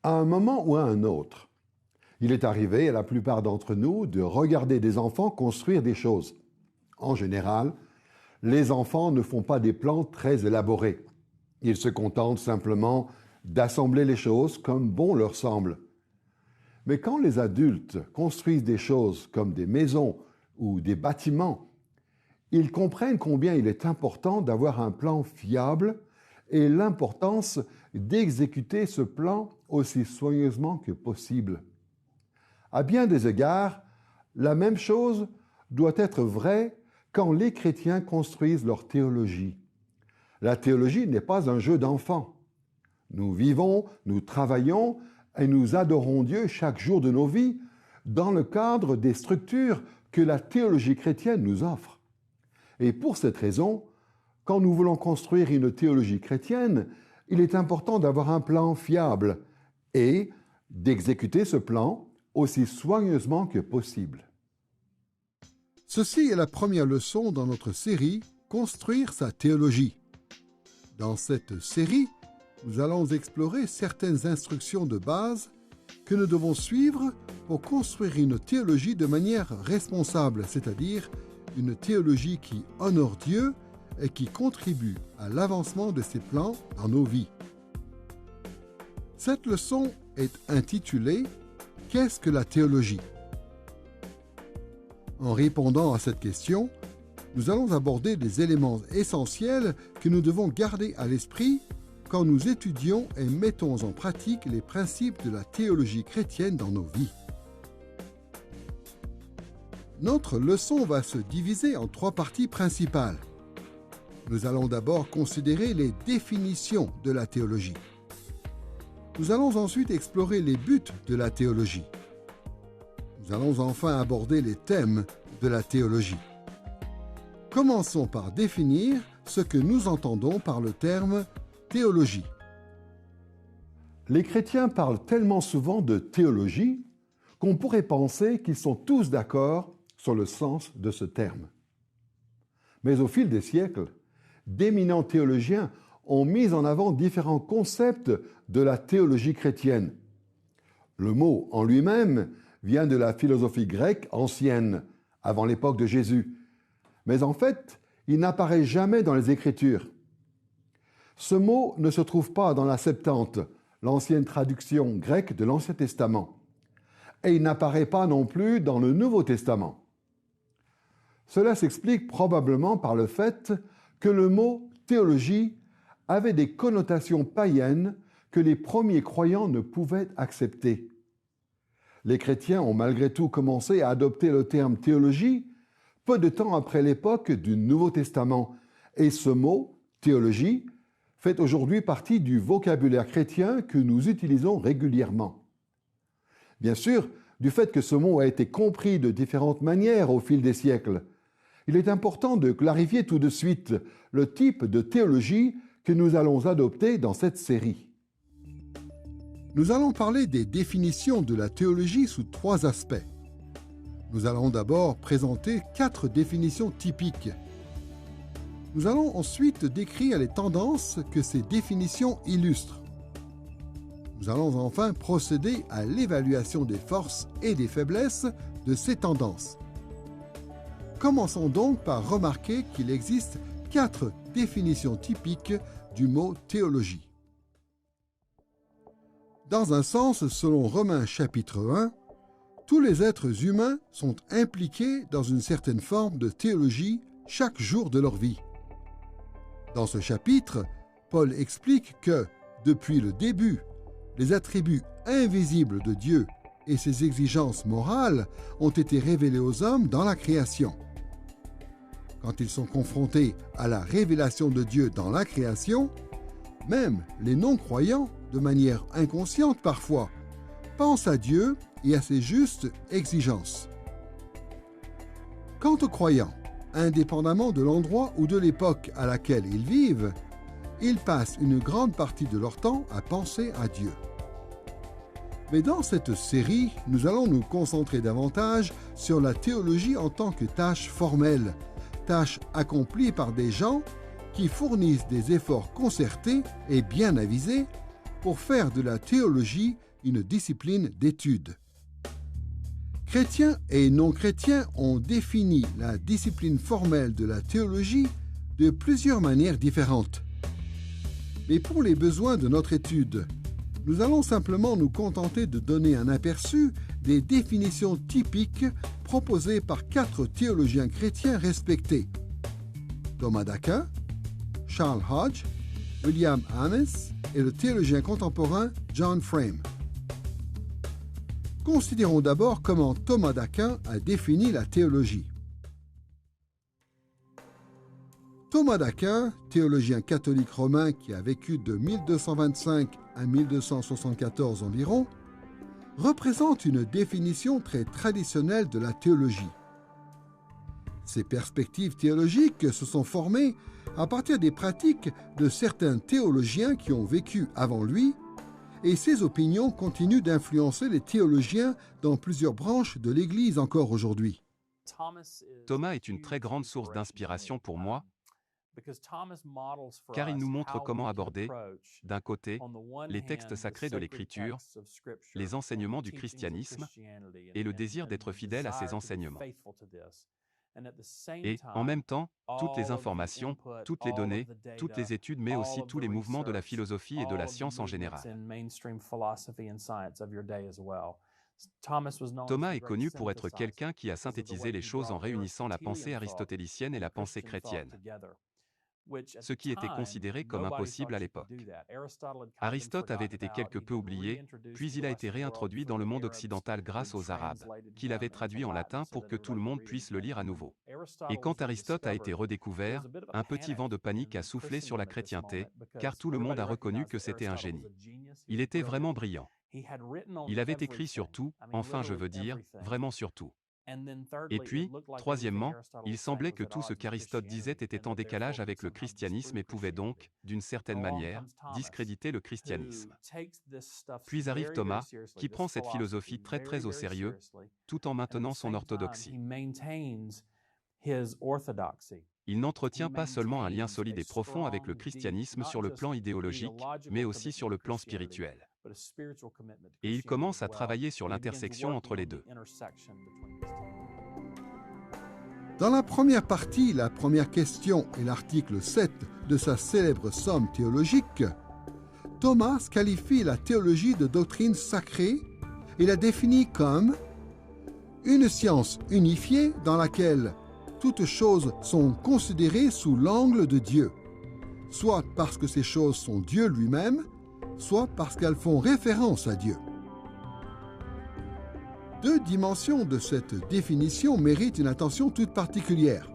À un moment ou à un autre, il est arrivé à la plupart d'entre nous de regarder des enfants construire des choses. En général, les enfants ne font pas des plans très élaborés. Ils se contentent simplement d'assembler les choses comme bon leur semble. Mais quand les adultes construisent des choses comme des maisons ou des bâtiments, ils comprennent combien il est important d'avoir un plan fiable et l'importance d'exécuter ce plan aussi soigneusement que possible. À bien des égards, la même chose doit être vraie quand les chrétiens construisent leur théologie. La théologie n'est pas un jeu d'enfants. Nous vivons, nous travaillons et nous adorons Dieu chaque jour de nos vies dans le cadre des structures que la théologie chrétienne nous offre. Et pour cette raison, quand nous voulons construire une théologie chrétienne, il est important d'avoir un plan fiable et d'exécuter ce plan aussi soigneusement que possible. Ceci est la première leçon dans notre série « Construire sa théologie ». Dans cette série, nous allons explorer certaines instructions de base que nous devons suivre pour construire une théologie de manière responsable, c'est-à-dire une théologie qui honore Dieu et qui contribue à l'avancement de ses plans dans nos vies. Cette leçon est intitulée « Qu'est-ce que la théologie ?» En répondant à cette question, nous allons aborder des éléments essentiels que nous devons garder à l'esprit quand nous étudions et mettons en pratique les principes de la théologie chrétienne dans nos vies. Notre leçon va se diviser en 3 parties principales. Nous allons d'abord considérer les définitions de la théologie. Nous allons ensuite explorer les buts de la théologie. Nous allons enfin aborder les thèmes de la théologie. Commençons par définir ce que nous entendons par le terme théologie. Les chrétiens parlent tellement souvent de théologie qu'on pourrait penser qu'ils sont tous d'accord sur le sens de ce terme. Mais au fil des siècles, d'éminents théologiens ont mis en avant différents concepts de la théologie chrétienne. Le mot en lui-même vient de la philosophie grecque ancienne, avant l'époque de Jésus. Mais en fait, il n'apparaît jamais dans les Écritures. Ce mot ne se trouve pas dans la Septante, l'ancienne traduction grecque de l'Ancien Testament. Et il n'apparaît pas non plus dans le Nouveau Testament. Cela s'explique probablement par le fait que le mot théologie avait des connotations païennes que les premiers croyants ne pouvaient accepter. Les chrétiens ont malgré tout commencé à adopter le terme théologie peu de temps après l'époque du Nouveau Testament, et ce mot, théologie, fait aujourd'hui partie du vocabulaire chrétien que nous utilisons régulièrement. Bien sûr, du fait que ce mot a été compris de différentes manières au fil des siècles, il est important de clarifier tout de suite le type de théologie que nous allons adopter dans cette série. Nous allons parler des définitions de la théologie sous 3 aspects. Nous allons d'abord présenter 4 définitions typiques. Nous allons ensuite décrire les tendances que ces définitions illustrent. Nous allons enfin procéder à l'évaluation des forces et des faiblesses de ces tendances. Commençons donc par remarquer qu'il existe 4 définitions typiques du mot théologie. Dans un sens, selon Romains chapitre 1, tous les êtres humains sont impliqués dans une certaine forme de théologie chaque jour de leur vie. Dans ce chapitre, Paul explique que, depuis le début, les attributs invisibles de Dieu et ses exigences morales ont été révélés aux hommes dans la création. Quand ils sont confrontés à la révélation de Dieu dans la création, même les non-croyants, de manière inconsciente parfois, pensent à Dieu et à ses justes exigences. Quant aux croyants, indépendamment de l'endroit ou de l'époque à laquelle ils vivent, ils passent une grande partie de leur temps à penser à Dieu. Mais dans cette série, nous allons nous concentrer davantage sur la théologie en tant que tâche formelle, tâche accomplie par des gens qui fournissent des efforts concertés et bien avisés pour faire de la théologie une discipline d'étude. Chrétiens et non-chrétiens ont défini la discipline formelle de la théologie de plusieurs manières différentes. Mais pour les besoins de notre étude, nous allons simplement nous contenter de donner un aperçu des définitions typiques proposées par 4 théologiens chrétiens respectés: Thomas d'Aquin, Charles Hodge, William Ames et le théologien contemporain John Frame. Considérons d'abord comment Thomas d'Aquin a défini la théologie. Thomas d'Aquin, théologien catholique romain qui a vécu de 1225 à 1274 environ, représente une définition très traditionnelle de la théologie. Ces perspectives théologiques se sont formées à partir des pratiques de certains théologiens qui ont vécu avant lui, et ces opinions continuent d'influencer les théologiens dans plusieurs branches de l'Église encore aujourd'hui. Thomas est une très grande source d'inspiration pour moi, car il nous montre comment aborder, d'un côté, les textes sacrés de l'Écriture, les enseignements du christianisme et le désir d'être fidèle à ces enseignements. Et, en même temps, toutes les informations, toutes les données, toutes les études, mais aussi tous les mouvements de la philosophie et de la science en général. Thomas est connu pour être quelqu'un qui a synthétisé les choses en réunissant la pensée aristotélicienne et la pensée chrétienne, ce qui était considéré comme impossible à l'époque. Aristote avait été quelque peu oublié, puis il a été réintroduit dans le monde occidental grâce aux Arabes, qu'il avait traduit en latin pour que tout le monde puisse le lire à nouveau. Et quand Aristote a été redécouvert, un petit vent de panique a soufflé sur la chrétienté, car tout le monde a reconnu que c'était un génie. Il était vraiment brillant. Il avait écrit sur tout, enfin je veux dire, vraiment sur tout. Et puis, troisièmement, il semblait que tout ce qu'Aristote disait était en décalage avec le christianisme et pouvait donc, d'une certaine manière, discréditer le christianisme. Puis arrive Thomas, qui prend cette philosophie très au sérieux, tout en maintenant son orthodoxie. Il n'entretient pas seulement un lien solide et profond avec le christianisme sur le plan idéologique, mais aussi sur le plan spirituel. Et il commence à travailler sur l'intersection entre les deux. Dans la première partie, la première question et l'article 7 de sa célèbre somme théologique, Thomas qualifie la théologie de doctrine sacrée et la définit comme une science unifiée dans laquelle toutes choses sont considérées sous l'angle de Dieu, soit parce que ces choses sont Dieu lui-même, soit parce qu'elles font référence à Dieu. Deux dimensions de cette définition méritent une attention toute particulière.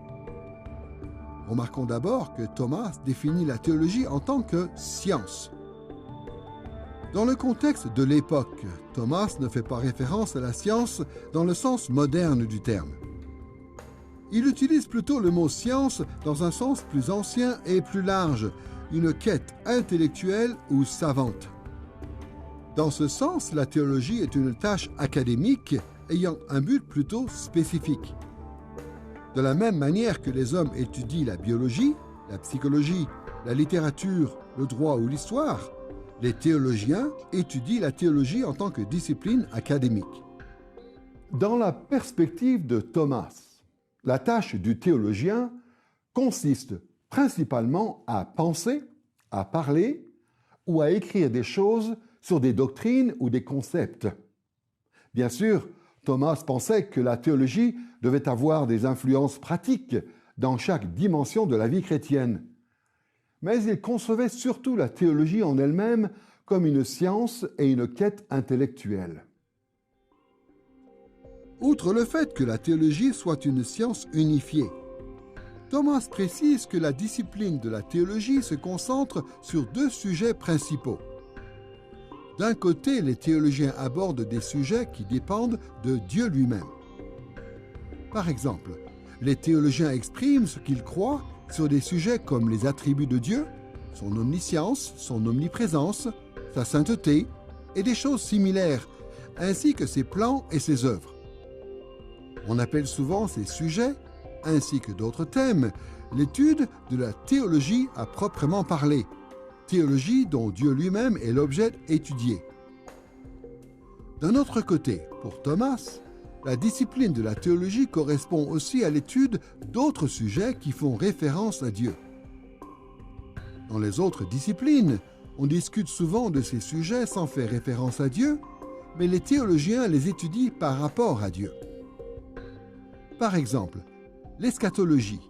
Remarquons d'abord que Thomas définit la théologie en tant que science. Dans le contexte de l'époque, Thomas ne fait pas référence à la science dans le sens moderne du terme. Il utilise plutôt le mot science dans un sens plus ancien et plus large, une quête intellectuelle ou savante. Dans ce sens, la théologie est une tâche académique ayant un but plutôt spécifique. De la même manière que les hommes étudient la biologie, la psychologie, la littérature, le droit ou l'histoire, les théologiens étudient la théologie en tant que discipline académique. Dans la perspective de Thomas, la tâche du théologien consiste principalement à penser, à parler ou à écrire des choses sur des doctrines ou des concepts. Bien sûr, Thomas pensait que la théologie devait avoir des influences pratiques dans chaque dimension de la vie chrétienne. Mais il concevait surtout la théologie en elle-même comme une science et une quête intellectuelle. Outre le fait que la théologie soit une science unifiée, Thomas précise que la discipline de la théologie se concentre sur deux sujets principaux. D'un côté, les théologiens abordent des sujets qui dépendent de Dieu lui-même. Par exemple, les théologiens expriment ce qu'ils croient sur des sujets comme les attributs de Dieu, son omniscience, son omniprésence, sa sainteté et des choses similaires, ainsi que ses plans et ses œuvres. On appelle souvent ces sujets, ainsi que d'autres thèmes, l'étude de la théologie à proprement parler, théologie dont Dieu lui-même est l'objet étudié. D'un autre côté, pour Thomas, la discipline de la théologie correspond aussi à l'étude d'autres sujets qui font référence à Dieu. Dans les autres disciplines, on discute souvent de ces sujets sans faire référence à Dieu, mais les théologiens les étudient par rapport à Dieu. Par exemple, l'eschatologie,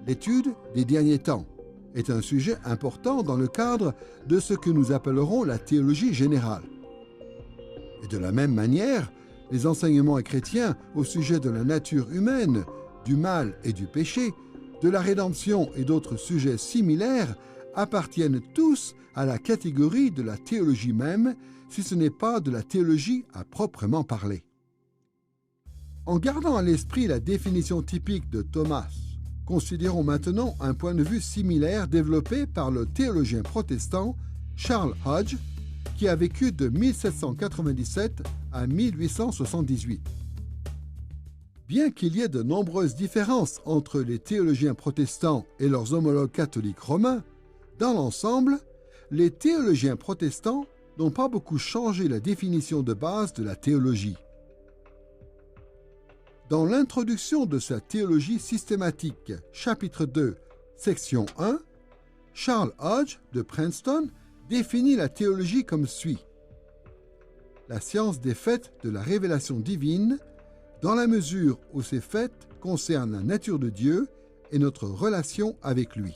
l'étude des derniers temps, est un sujet important dans le cadre de ce que nous appellerons la théologie générale. Et de la même manière, les enseignements chrétiens au sujet de la nature humaine, du mal et du péché, de la rédemption et d'autres sujets similaires appartiennent tous à la catégorie de la théologie même, si ce n'est pas de la théologie à proprement parler. En gardant à l'esprit la définition typique de Thomas, considérons maintenant un point de vue similaire développé par le théologien protestant Charles Hodge, qui a vécu de 1797 à 1878. Bien qu'il y ait de nombreuses différences entre les théologiens protestants et leurs homologues catholiques romains, dans l'ensemble, les théologiens protestants n'ont pas beaucoup changé la définition de base de la théologie. Dans l'introduction de sa théologie systématique, chapitre 2, section 1, Charles Hodge de Princeton définit la théologie comme suit. La science des faits de la révélation divine, dans la mesure où ces faits concernent la nature de Dieu et notre relation avec lui.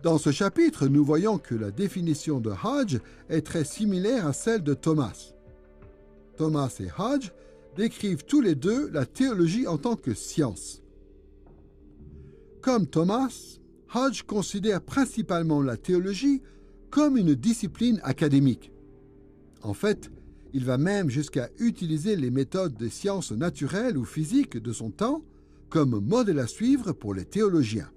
Dans ce chapitre, nous voyons que la définition de Hodge est très similaire à celle de Thomas. Thomas et Hodge décrivent tous les deux la théologie en tant que science. Comme Thomas, Hodge considère principalement la théologie comme une discipline académique. En fait, il va même jusqu'à utiliser les méthodes des sciences naturelles ou physiques de son temps comme modèle à suivre pour les théologiens.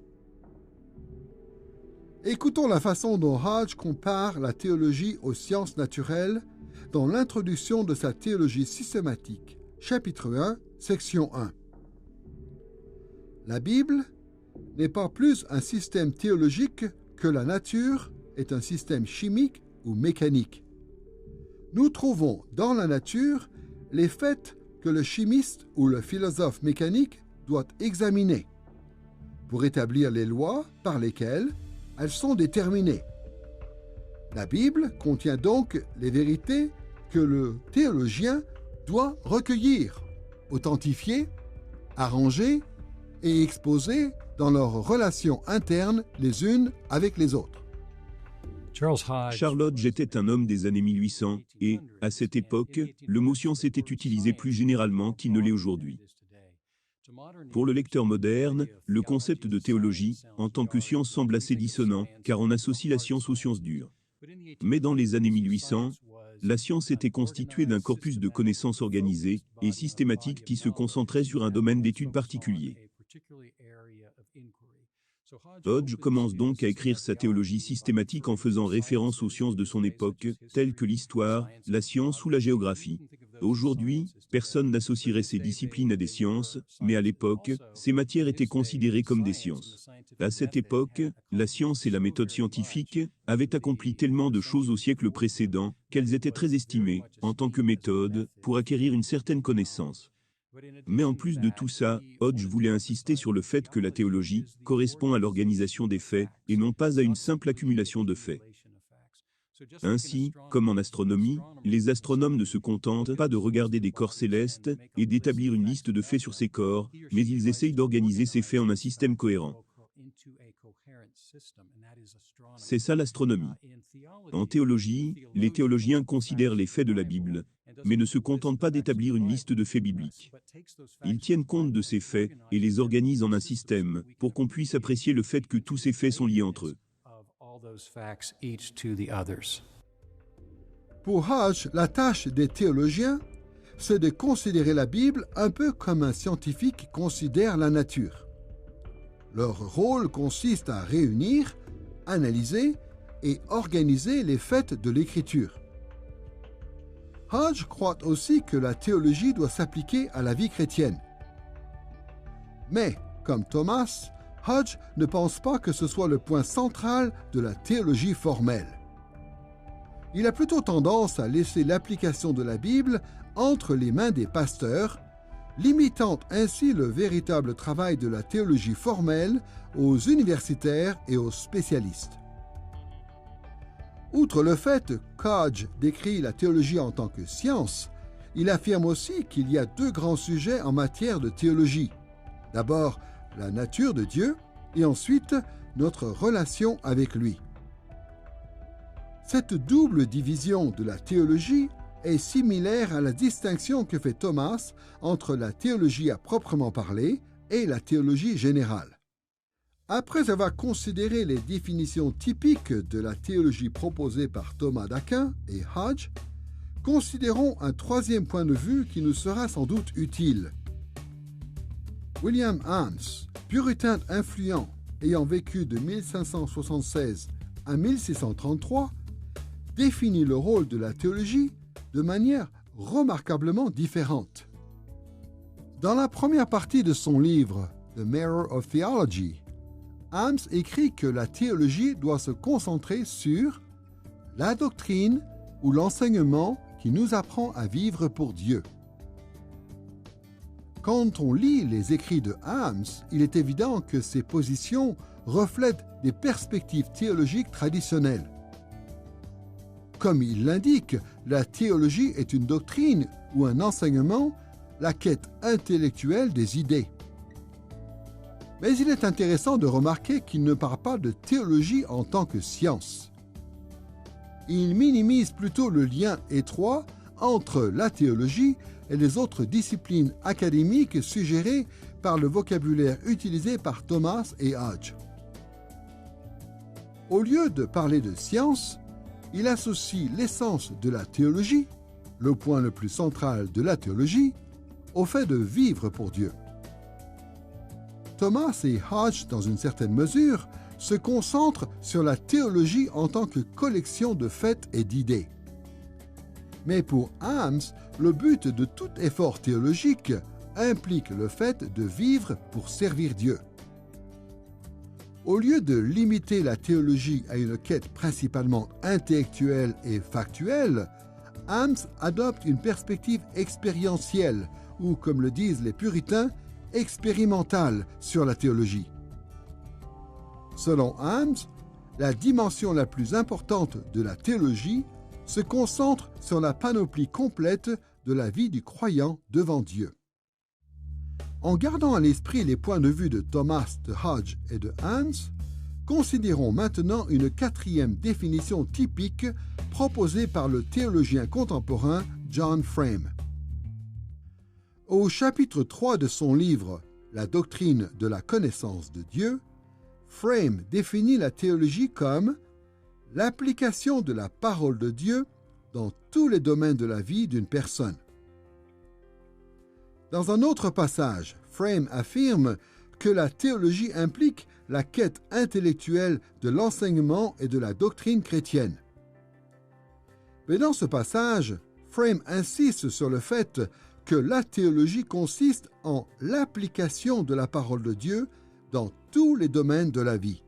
Écoutons la façon dont Hodge compare la théologie aux sciences naturelles dans l'introduction de sa théologie systématique, chapitre 1, section 1. La Bible n'est pas plus un système théologique que la nature est un système chimique ou mécanique. Nous trouvons dans la nature les faits que le chimiste ou le philosophe mécanique doit examiner pour établir les lois par lesquelles elles sont déterminées. La Bible contient donc les vérités que le théologien doit recueillir, authentifier, arranger et exposer dans leurs relations internes les unes avec les autres. Charles Hodge était un homme des années 1800 et, à cette époque, le mot science était utilisé plus généralement qu'il ne l'est aujourd'hui. Pour le lecteur moderne, le concept de théologie, en tant que science, semble assez dissonant, car on associe la science aux sciences dures. Mais dans les années 1800, la science était constituée d'un corpus de connaissances organisées et systématiques qui se concentrait sur un domaine d'étude particulier. Hodge commence donc à écrire sa théologie systématique en faisant référence aux sciences de son époque, telles que l'histoire, la science ou la géographie. Aujourd'hui, personne n'associerait ces disciplines à des sciences, mais à l'époque, ces matières étaient considérées comme des sciences. À cette époque, la science et la méthode scientifique avaient accompli tellement de choses au siècle précédent qu'elles étaient très estimées, en tant que méthode, pour acquérir une certaine connaissance. Mais en plus de tout ça, Hodge voulait insister sur le fait que la théologie correspond à l'organisation des faits et non pas à une simple accumulation de faits. Ainsi, comme en astronomie, les astronomes ne se contentent pas de regarder des corps célestes et d'établir une liste de faits sur ces corps, mais ils essayent d'organiser ces faits en un système cohérent. C'est ça l'astronomie. En théologie, les théologiens considèrent les faits de la Bible, mais ne se contentent pas d'établir une liste de faits bibliques. Ils tiennent compte de ces faits et les organisent en un système pour qu'on puisse apprécier le fait que tous ces faits sont liés entre eux. Pour Hodge, la tâche des théologiens, c'est de considérer la Bible un peu comme un scientifique considère la nature. Leur rôle consiste à réunir, analyser et organiser les faits de l'Écriture. Hodge croit aussi que la théologie doit s'appliquer à la vie chrétienne. Mais, comme Thomas, Hodge ne pense pas que ce soit le point central de la théologie formelle. il a plutôt tendance à laisser l'application de la Bible entre les mains des pasteurs, limitant ainsi le véritable travail de la théologie formelle aux universitaires et aux spécialistes. Outre le fait qu'Hodge décrit la théologie en tant que science, il affirme aussi qu'il y a deux grands sujets en matière de théologie. D'abord, la nature de Dieu et ensuite, notre relation avec lui. Cette double division de la théologie est similaire à la distinction que fait Thomas entre la théologie à proprement parler et la théologie générale. Après avoir considéré les définitions typiques de la théologie proposées par Thomas d'Aquin et Hodge, considérons un troisième point de vue qui nous sera sans doute utile. William Hammes, puritain influent ayant vécu de 1576 à 1633, définit le rôle de la théologie de manière remarquablement différente. Dans la première partie de son livre « The Mirror of Theology », Hammes écrit que la théologie doit se concentrer sur la doctrine ou l'enseignement qui nous apprend à vivre pour Dieu. Quand on lit les écrits de Hammes, il est évident que ces positions reflètent des perspectives théologiques traditionnelles. Comme il l'indique, la théologie est une doctrine ou un enseignement, la quête intellectuelle des idées. Mais il est intéressant de remarquer qu'il ne parle pas de théologie en tant que science. Il minimise plutôt le lien étroit entre la théologie et les autres disciplines académiques suggérées par le vocabulaire utilisé par Thomas et Hodge. Au lieu de parler de science, il associe l'essence de la théologie, le point le plus central de la théologie, au fait de vivre pour Dieu. Thomas et Hodge, dans une certaine mesure, se concentrent sur la théologie en tant que collection de faits et d'idées. Mais pour Hammes, le but de tout effort théologique implique le fait de vivre pour servir Dieu. Au lieu de limiter la théologie à une quête principalement intellectuelle et factuelle, Hammes adopte une perspective expérientielle ou, comme le disent les puritains, expérimentale sur la théologie. Selon Hammes, la dimension la plus importante de la théologie se concentre sur la panoplie complète de la vie du croyant devant Dieu. En gardant à l'esprit les points de vue de Thomas, de Hodge et de Hammes, considérons maintenant une quatrième définition typique proposée par le théologien contemporain John Frame. Au chapitre 3 de son livre « La doctrine de la connaissance de Dieu », Frame définit la théologie comme l'application de la parole de Dieu dans tous les domaines de la vie d'une personne. Dans un autre passage, Frame affirme que la théologie implique la quête intellectuelle de l'enseignement et de la doctrine chrétienne. Mais dans ce passage, Frame insiste sur le fait que la théologie consiste en l'application de la parole de Dieu dans tous les domaines de la vie.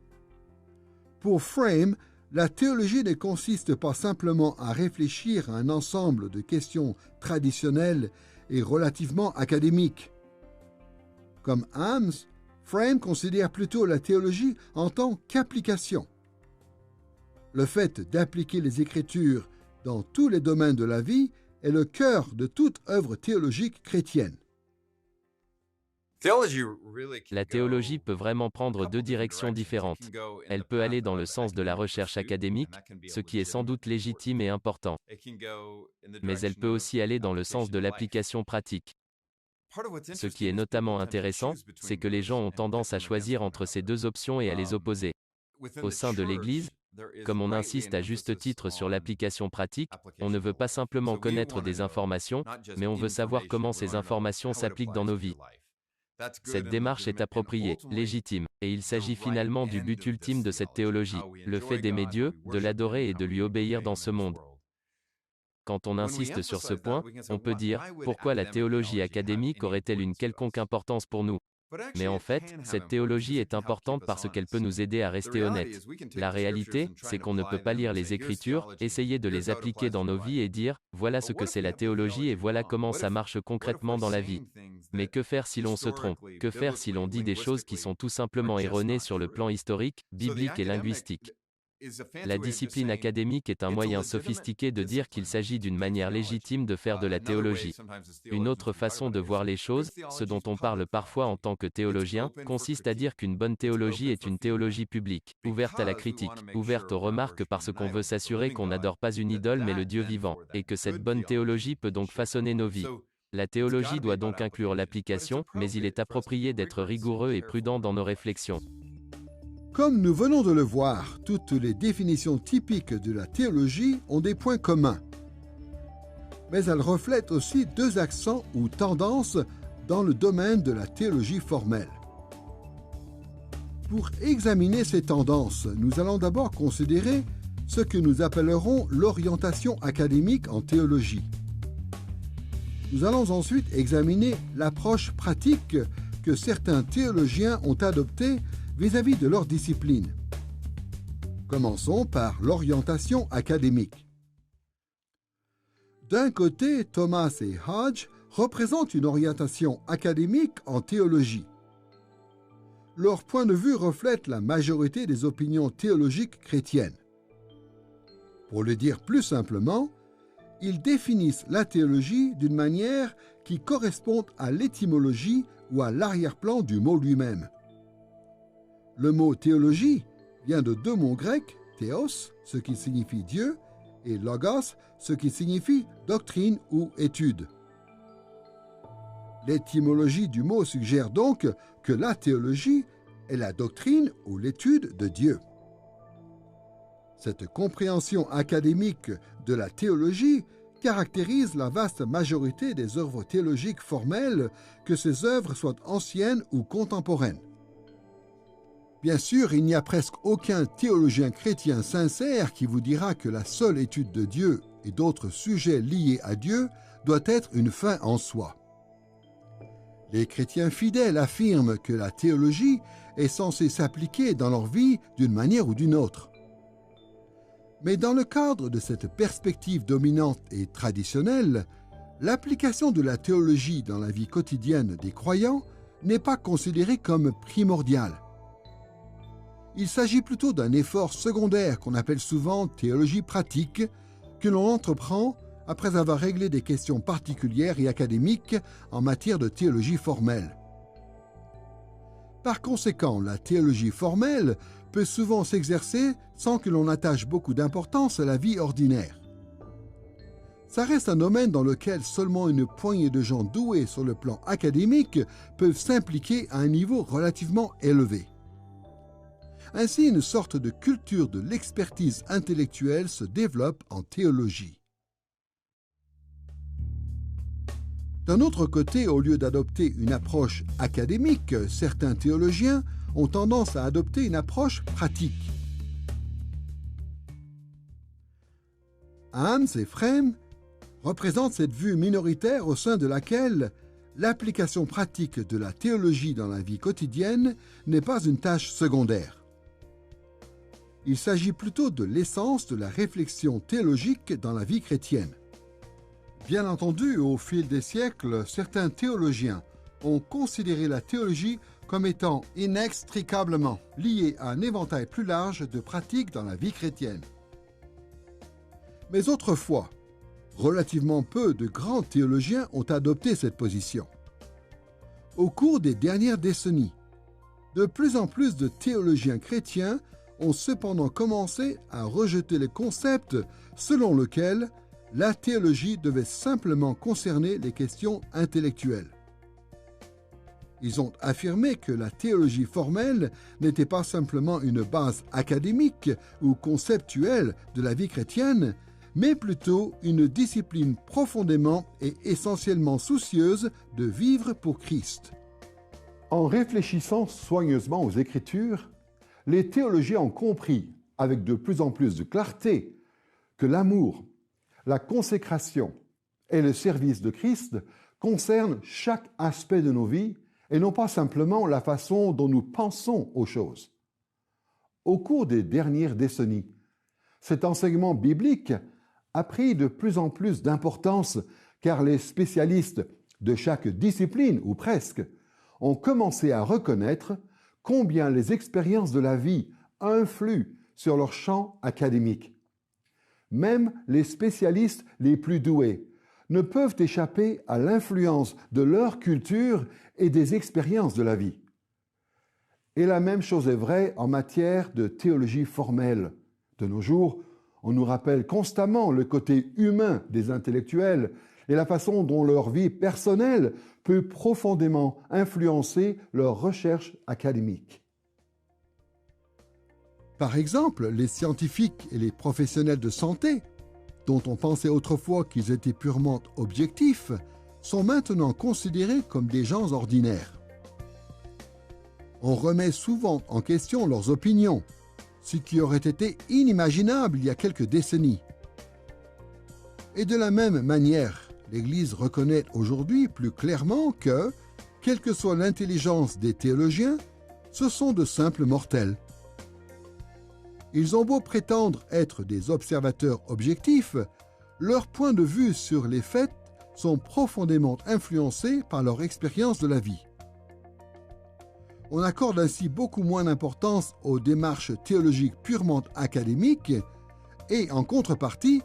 Pour Frame, la théologie ne consiste pas simplement à réfléchir à un ensemble de questions traditionnelles et relativement académiques. Comme Hammes, Frame considère plutôt la théologie en tant qu'application. Le fait d'appliquer les Écritures dans tous les domaines de la vie est le cœur de toute œuvre théologique chrétienne. La théologie peut vraiment prendre deux directions différentes. Elle peut aller dans le sens de la recherche académique, ce qui est sans doute légitime et important. Mais elle peut aussi aller dans le sens de l'application pratique. Ce qui est notamment intéressant, c'est que les gens ont tendance à choisir entre ces deux options et à les opposer. Au sein de l'Église, comme on insiste à juste titre sur l'application pratique, on ne veut pas simplement connaître des informations, mais on veut savoir comment ces informations s'appliquent dans nos vies. Cette démarche est appropriée, légitime, et il s'agit finalement du but ultime de cette théologie, le fait d'aimer Dieu, de l'adorer et de lui obéir dans ce monde. Quand on insiste sur ce point, on peut dire, pourquoi la théologie académique aurait-elle une quelconque importance pour nous ? Mais en fait, cette théologie est importante parce qu'elle peut nous aider à rester honnêtes. La réalité, c'est qu'on ne peut pas lire les Écritures, essayer de les appliquer dans nos vies et dire, voilà ce que c'est la théologie et voilà comment ça marche concrètement dans la vie. Mais que faire si l'on se trompe? Que faire si l'on dit des choses qui sont tout simplement erronées sur le plan historique, biblique et linguistique? La discipline académique est un moyen sophistiqué de dire qu'il s'agit d'une manière légitime de faire de la théologie. Une autre façon de voir les choses, ce dont on parle parfois en tant que théologien, consiste à dire qu'une bonne théologie est une théologie publique, ouverte à la critique, ouverte aux remarques parce qu'on veut s'assurer qu'on n'adore pas une idole mais le Dieu vivant, et que cette bonne théologie peut donc façonner nos vies. La théologie doit donc inclure l'application, mais il est approprié d'être rigoureux et prudent dans nos réflexions. Comme nous venons de le voir, toutes les définitions typiques de la théologie ont des points communs. Mais elles reflètent aussi deux accents ou tendances dans le domaine de la théologie formelle. Pour examiner ces tendances, nous allons d'abord considérer ce que nous appellerons l'orientation académique en théologie. Nous allons ensuite examiner l'approche pratique que certains théologiens ont adoptée vis-à-vis de leur discipline. Commençons par l'orientation académique. D'un côté, Thomas et Hodge représentent une orientation académique en théologie. Leur point de vue reflète la majorité des opinions théologiques chrétiennes. Pour le dire plus simplement, ils définissent la théologie d'une manière qui correspond à l'étymologie ou à l'arrière-plan du mot lui-même. Le mot théologie vient de deux mots grecs, théos, ce qui signifie Dieu, et logos, ce qui signifie doctrine ou étude. L'étymologie du mot suggère donc que la théologie est la doctrine ou l'étude de Dieu. Cette compréhension académique de la théologie caractérise la vaste majorité des œuvres théologiques formelles, que ces œuvres soient anciennes ou contemporaines. Bien sûr, il n'y a presque aucun théologien chrétien sincère qui vous dira que la seule étude de Dieu et d'autres sujets liés à Dieu doit être une fin en soi. Les chrétiens fidèles affirment que la théologie est censée s'appliquer dans leur vie d'une manière ou d'une autre. Mais dans le cadre de cette perspective dominante et traditionnelle, l'application de la théologie dans la vie quotidienne des croyants n'est pas considérée comme primordiale. Il s'agit plutôt d'un effort secondaire qu'on appelle souvent théologie pratique, que l'on entreprend après avoir réglé des questions particulières et académiques en matière de théologie formelle. Par conséquent, la théologie formelle peut souvent s'exercer sans que l'on attache beaucoup d'importance à la vie ordinaire. Ça reste un domaine dans lequel seulement une poignée de gens doués sur le plan académique peuvent s'impliquer à un niveau relativement élevé. Ainsi, une sorte de culture de l'expertise intellectuelle se développe en théologie. D'un autre côté, au lieu d'adopter une approche académique, certains théologiens ont tendance à adopter une approche pratique. Hans et Frem représentent cette vue minoritaire au sein de laquelle l'application pratique de la théologie dans la vie quotidienne n'est pas une tâche secondaire. Il s'agit plutôt de l'essence de la réflexion théologique dans la vie chrétienne. Bien entendu, au fil des siècles, certains théologiens ont considéré la théologie comme étant inextricablement liée à un éventail plus large de pratiques dans la vie chrétienne. Mais autrefois, relativement peu de grands théologiens ont adopté cette position. Au cours des dernières décennies, de plus en plus de théologiens chrétiens ont cependant commencé à rejeter le concept selon lequel la théologie devait simplement concerner les questions intellectuelles. Ils ont affirmé que la théologie formelle n'était pas simplement une base académique ou conceptuelle de la vie chrétienne, mais plutôt une discipline profondément et essentiellement soucieuse de vivre pour Christ. En réfléchissant soigneusement aux Écritures, les théologiens ont compris, avec de plus en plus de clarté, que l'amour, la consécration et le service de Christ concernent chaque aspect de nos vies et non pas simplement la façon dont nous pensons aux choses. Au cours des dernières décennies, cet enseignement biblique a pris de plus en plus d'importance car les spécialistes de chaque discipline, ou presque, ont commencé à reconnaître combien les expériences de la vie influent sur leur champ académique. Même les spécialistes les plus doués ne peuvent échapper à l'influence de leur culture et des expériences de la vie. Et la même chose est vraie en matière de théologie formelle. De nos jours, on nous rappelle constamment le côté humain des intellectuels et la façon dont leur vie personnelle peut profondément influencer leur recherche académique. Par exemple, les scientifiques et les professionnels de santé, dont on pensait autrefois qu'ils étaient purement objectifs, sont maintenant considérés comme des gens ordinaires. On remet souvent en question leurs opinions, ce qui aurait été inimaginable il y a quelques décennies. Et de la même manière, l'Église reconnaît aujourd'hui plus clairement que, quelle que soit l'intelligence des théologiens, ce sont de simples mortels. Ils ont beau prétendre être des observateurs objectifs, leurs points de vue sur les faits sont profondément influencés par leur expérience de la vie. On accorde ainsi beaucoup moins d'importance aux démarches théologiques purement académiques et, en contrepartie,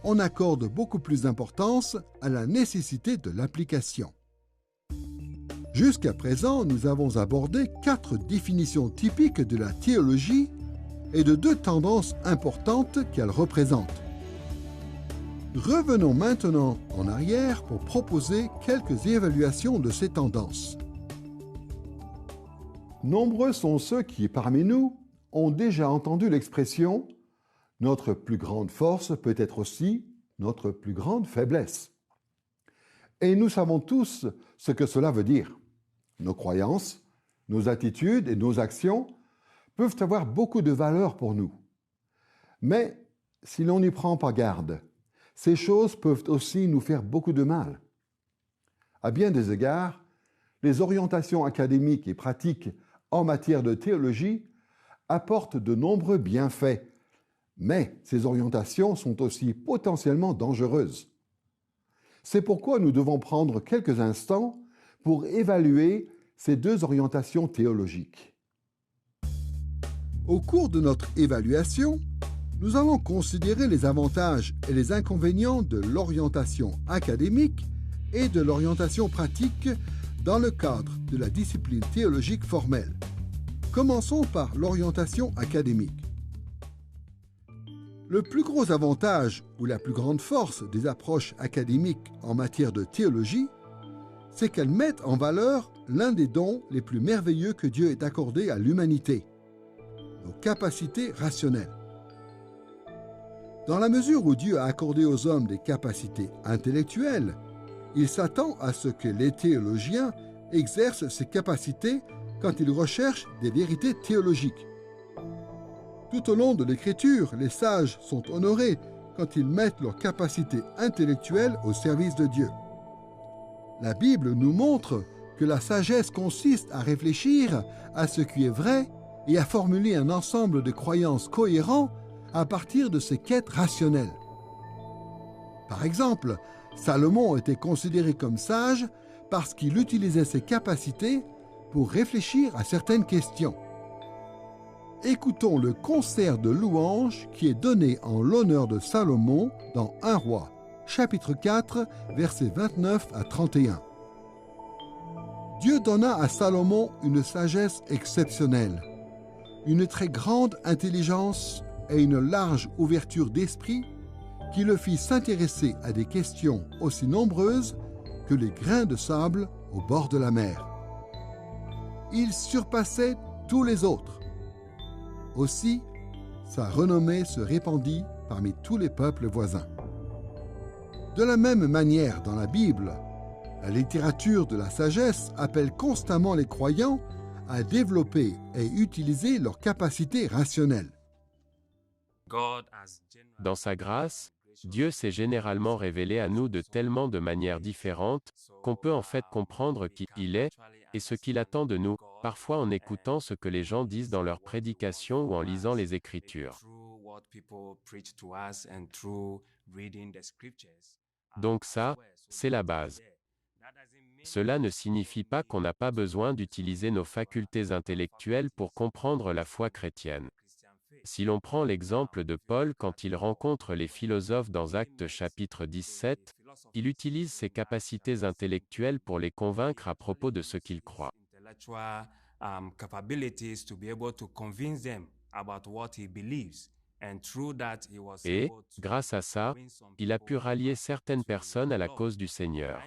on accorde beaucoup plus d'importance à la nécessité de l'application. Jusqu'à présent, nous avons abordé 4 définitions typiques de la théologie et de 2 tendances importantes qu'elle représente. Revenons maintenant en arrière pour proposer quelques évaluations de ces tendances. Nombreux sont ceux qui, parmi nous, ont déjà entendu l'expression « Notre plus grande force peut être aussi notre plus grande faiblesse ». Et nous savons tous ce que cela veut dire. Nos croyances, nos attitudes et nos actions peuvent avoir beaucoup de valeur pour nous. Mais si l'on n'y prend pas garde, ces choses peuvent aussi nous faire beaucoup de mal. À bien des égards, les orientations académiques et pratiques en matière de théologie apportent de nombreux bienfaits, mais ces orientations sont aussi potentiellement dangereuses. C'est pourquoi nous devons prendre quelques instants pour évaluer ces 2 orientations théologiques. Au cours de notre évaluation, nous allons considérer les avantages et les inconvénients de l'orientation académique et de l'orientation pratique dans le cadre de la discipline théologique formelle. Commençons par l'orientation académique. Le plus gros avantage ou la plus grande force des approches académiques en matière de théologie, c'est qu'elles mettent en valeur l'un des dons les plus merveilleux que Dieu ait accordé à l'humanité, nos capacités rationnelles. Dans la mesure où Dieu a accordé aux hommes des capacités intellectuelles, il s'attend à ce que les théologiens exercent ces capacités quand ils recherchent des vérités théologiques. Tout au long de l'Écriture, les sages sont honorés quand ils mettent leurs capacités intellectuelles au service de Dieu. La Bible nous montre que la sagesse consiste à réfléchir à ce qui est vrai et à formuler un ensemble de croyances cohérents à partir de ces quêtes rationnelles. Par exemple, Salomon était considéré comme sage parce qu'il utilisait ses capacités pour réfléchir à certaines questions. Écoutons le concert de louanges qui est donné en l'honneur de Salomon dans 1 Roi, chapitre 4, versets 29 à 31. Dieu donna à Salomon une sagesse exceptionnelle, une très grande intelligence et une large ouverture d'esprit qui le fit s'intéresser à des questions aussi nombreuses que les grains de sable au bord de la mer. Il surpassait tous les autres. Aussi, sa renommée se répandit parmi tous les peuples voisins. De la même manière, dans la Bible, la littérature de la sagesse appelle constamment les croyants à développer et utiliser leurs capacités rationnelles. Dans sa grâce, Dieu s'est généralement révélé à nous de tellement de manières différentes qu'on peut en fait comprendre qui il est et ce qu'il attend de nous, parfois en écoutant ce que les gens disent dans leurs prédications ou en lisant les Écritures. Donc ça, c'est la base. Cela ne signifie pas qu'on n'a pas besoin d'utiliser nos facultés intellectuelles pour comprendre la foi chrétienne. Si l'on prend l'exemple de Paul quand il rencontre les philosophes dans Actes chapitre 17, il utilise ses capacités intellectuelles pour les convaincre à propos de ce qu'il croit. Et, grâce à ça, il a pu rallier certaines personnes à la cause du Seigneur.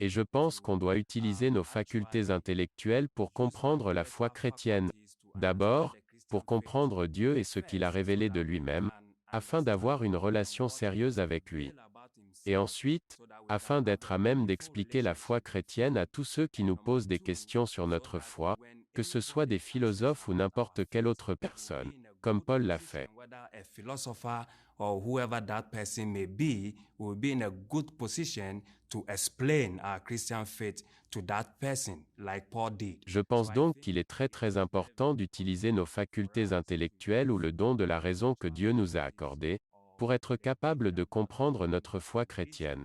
Et je pense qu'on doit utiliser nos facultés intellectuelles pour comprendre la foi chrétienne. D'abord, pour comprendre Dieu et ce qu'il a révélé de lui-même, afin d'avoir une relation sérieuse avec lui. Et ensuite, afin d'être à même d'expliquer la foi chrétienne à tous ceux qui nous posent des questions sur notre foi, que ce soit des philosophes ou n'importe quelle autre personne, comme Paul l'a fait. Je pense donc qu'il est très important d'utiliser nos facultés intellectuelles ou le don de la raison que Dieu nous a accordé, pour être capable de comprendre notre foi chrétienne.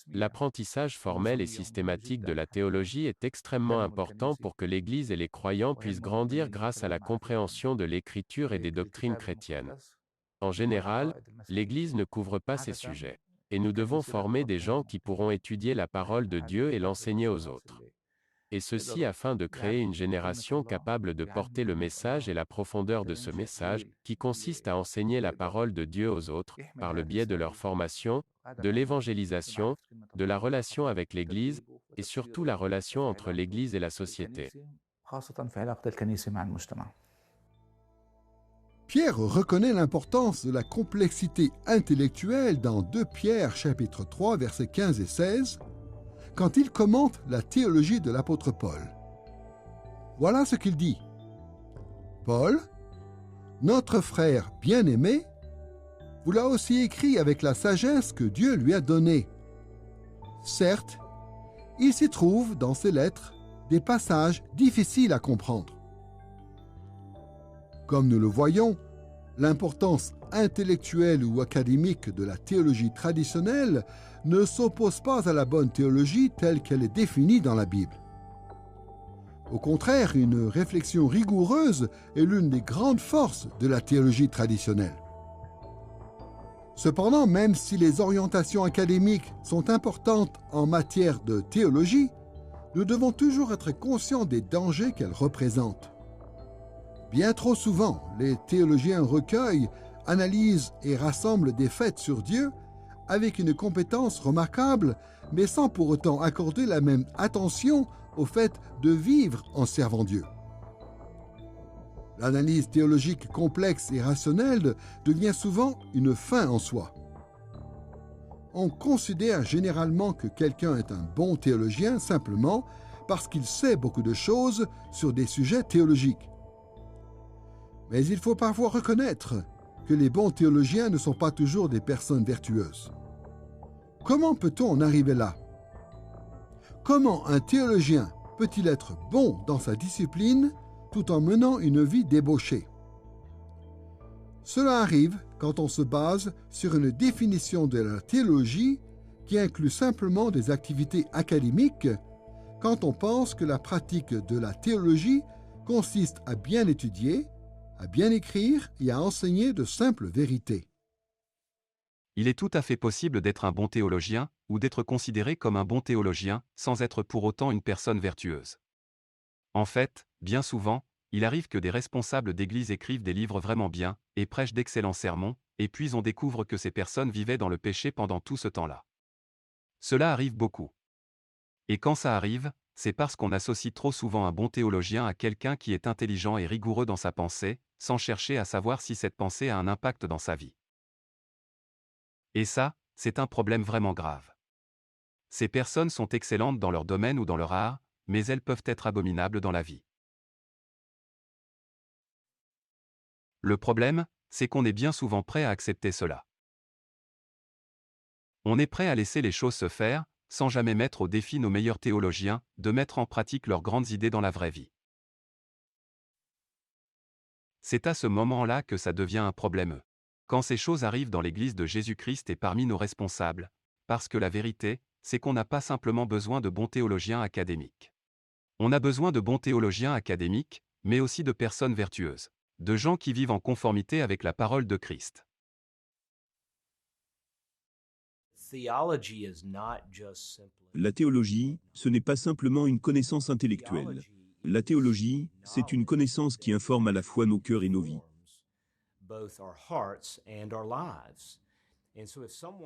L'apprentissage formel et systématique de la théologie est extrêmement important pour que l'Église et les croyants puissent grandir grâce à la compréhension de l'Écriture et des doctrines chrétiennes. En général, l'Église ne couvre pas ces sujets. Et nous devons former des gens qui pourront étudier la parole de Dieu et l'enseigner aux autres. Et ceci afin de créer une génération capable de porter le message et la profondeur de ce message, qui consiste à enseigner la parole de Dieu aux autres, par le biais de leur formation, de l'évangélisation, de la relation avec l'Église, et surtout la relation entre l'Église et la société. Pierre reconnaît l'importance de la complexité intellectuelle dans 2 Pierre chapitre 3 versets 15 et 16, quand il commente la théologie de l'apôtre Paul. Voilà ce qu'il dit. Paul, notre frère bien-aimé, vous l'a aussi écrit avec la sagesse que Dieu lui a donnée. Certes, il s'y trouve dans ces lettres des passages difficiles à comprendre. Comme nous le voyons, l'importance intellectuelle ou académique de la théologie traditionnelle ne s'oppose pas à la bonne théologie telle qu'elle est définie dans la Bible. Au contraire, une réflexion rigoureuse est l'une des grandes forces de la théologie traditionnelle. Cependant, même si les orientations académiques sont importantes en matière de théologie, nous devons toujours être conscients des dangers qu'elles représentent. Bien trop souvent, les théologiens recueillent, analysent et rassemblent des faits sur Dieu avec une compétence remarquable, mais sans pour autant accorder la même attention au fait de vivre en servant Dieu. L'analyse théologique complexe et rationnelle devient souvent une fin en soi. On considère généralement que quelqu'un est un bon théologien simplement parce qu'il sait beaucoup de choses sur des sujets théologiques. Mais il faut parfois reconnaître que les bons théologiens ne sont pas toujours des personnes vertueuses. Comment peut-on en arriver là? Comment un théologien peut-il être bon dans sa discipline tout en menant une vie débauchée? Cela arrive quand on se base sur une définition de la théologie qui inclut simplement des activités académiques, quand on pense que la pratique de la théologie consiste à bien étudier, à bien écrire et à enseigner de simples vérités. Il est tout à fait possible d'être un bon théologien, ou d'être considéré comme un bon théologien, sans être pour autant une personne vertueuse. En fait, bien souvent, il arrive que des responsables d'église écrivent des livres vraiment bien, et prêchent d'excellents sermons, et puis on découvre que ces personnes vivaient dans le péché pendant tout ce temps-là. Cela arrive beaucoup. Et quand ça arrive, c'est parce qu'on associe trop souvent un bon théologien à quelqu'un qui est intelligent et rigoureux dans sa pensée, sans chercher à savoir si cette pensée a un impact dans sa vie. Et ça, c'est un problème vraiment grave. Ces personnes sont excellentes dans leur domaine ou dans leur art, mais elles peuvent être abominables dans la vie. Le problème, c'est qu'on est bien souvent prêt à accepter cela. On est prêt à laisser les choses se faire, sans jamais mettre au défi nos meilleurs théologiens, de mettre en pratique leurs grandes idées dans la vraie vie. C'est à ce moment-là que ça devient un problème. Quand ces choses arrivent dans l'Église de Jésus-Christ et parmi nos responsables, parce que la vérité, c'est qu'on n'a pas simplement besoin de bons théologiens académiques. On a besoin de bons théologiens académiques, mais aussi de personnes vertueuses, de gens qui vivent en conformité avec la parole de Christ. La théologie, ce n'est pas simplement une connaissance intellectuelle. La théologie, c'est une connaissance qui informe à la fois nos cœurs et nos vies.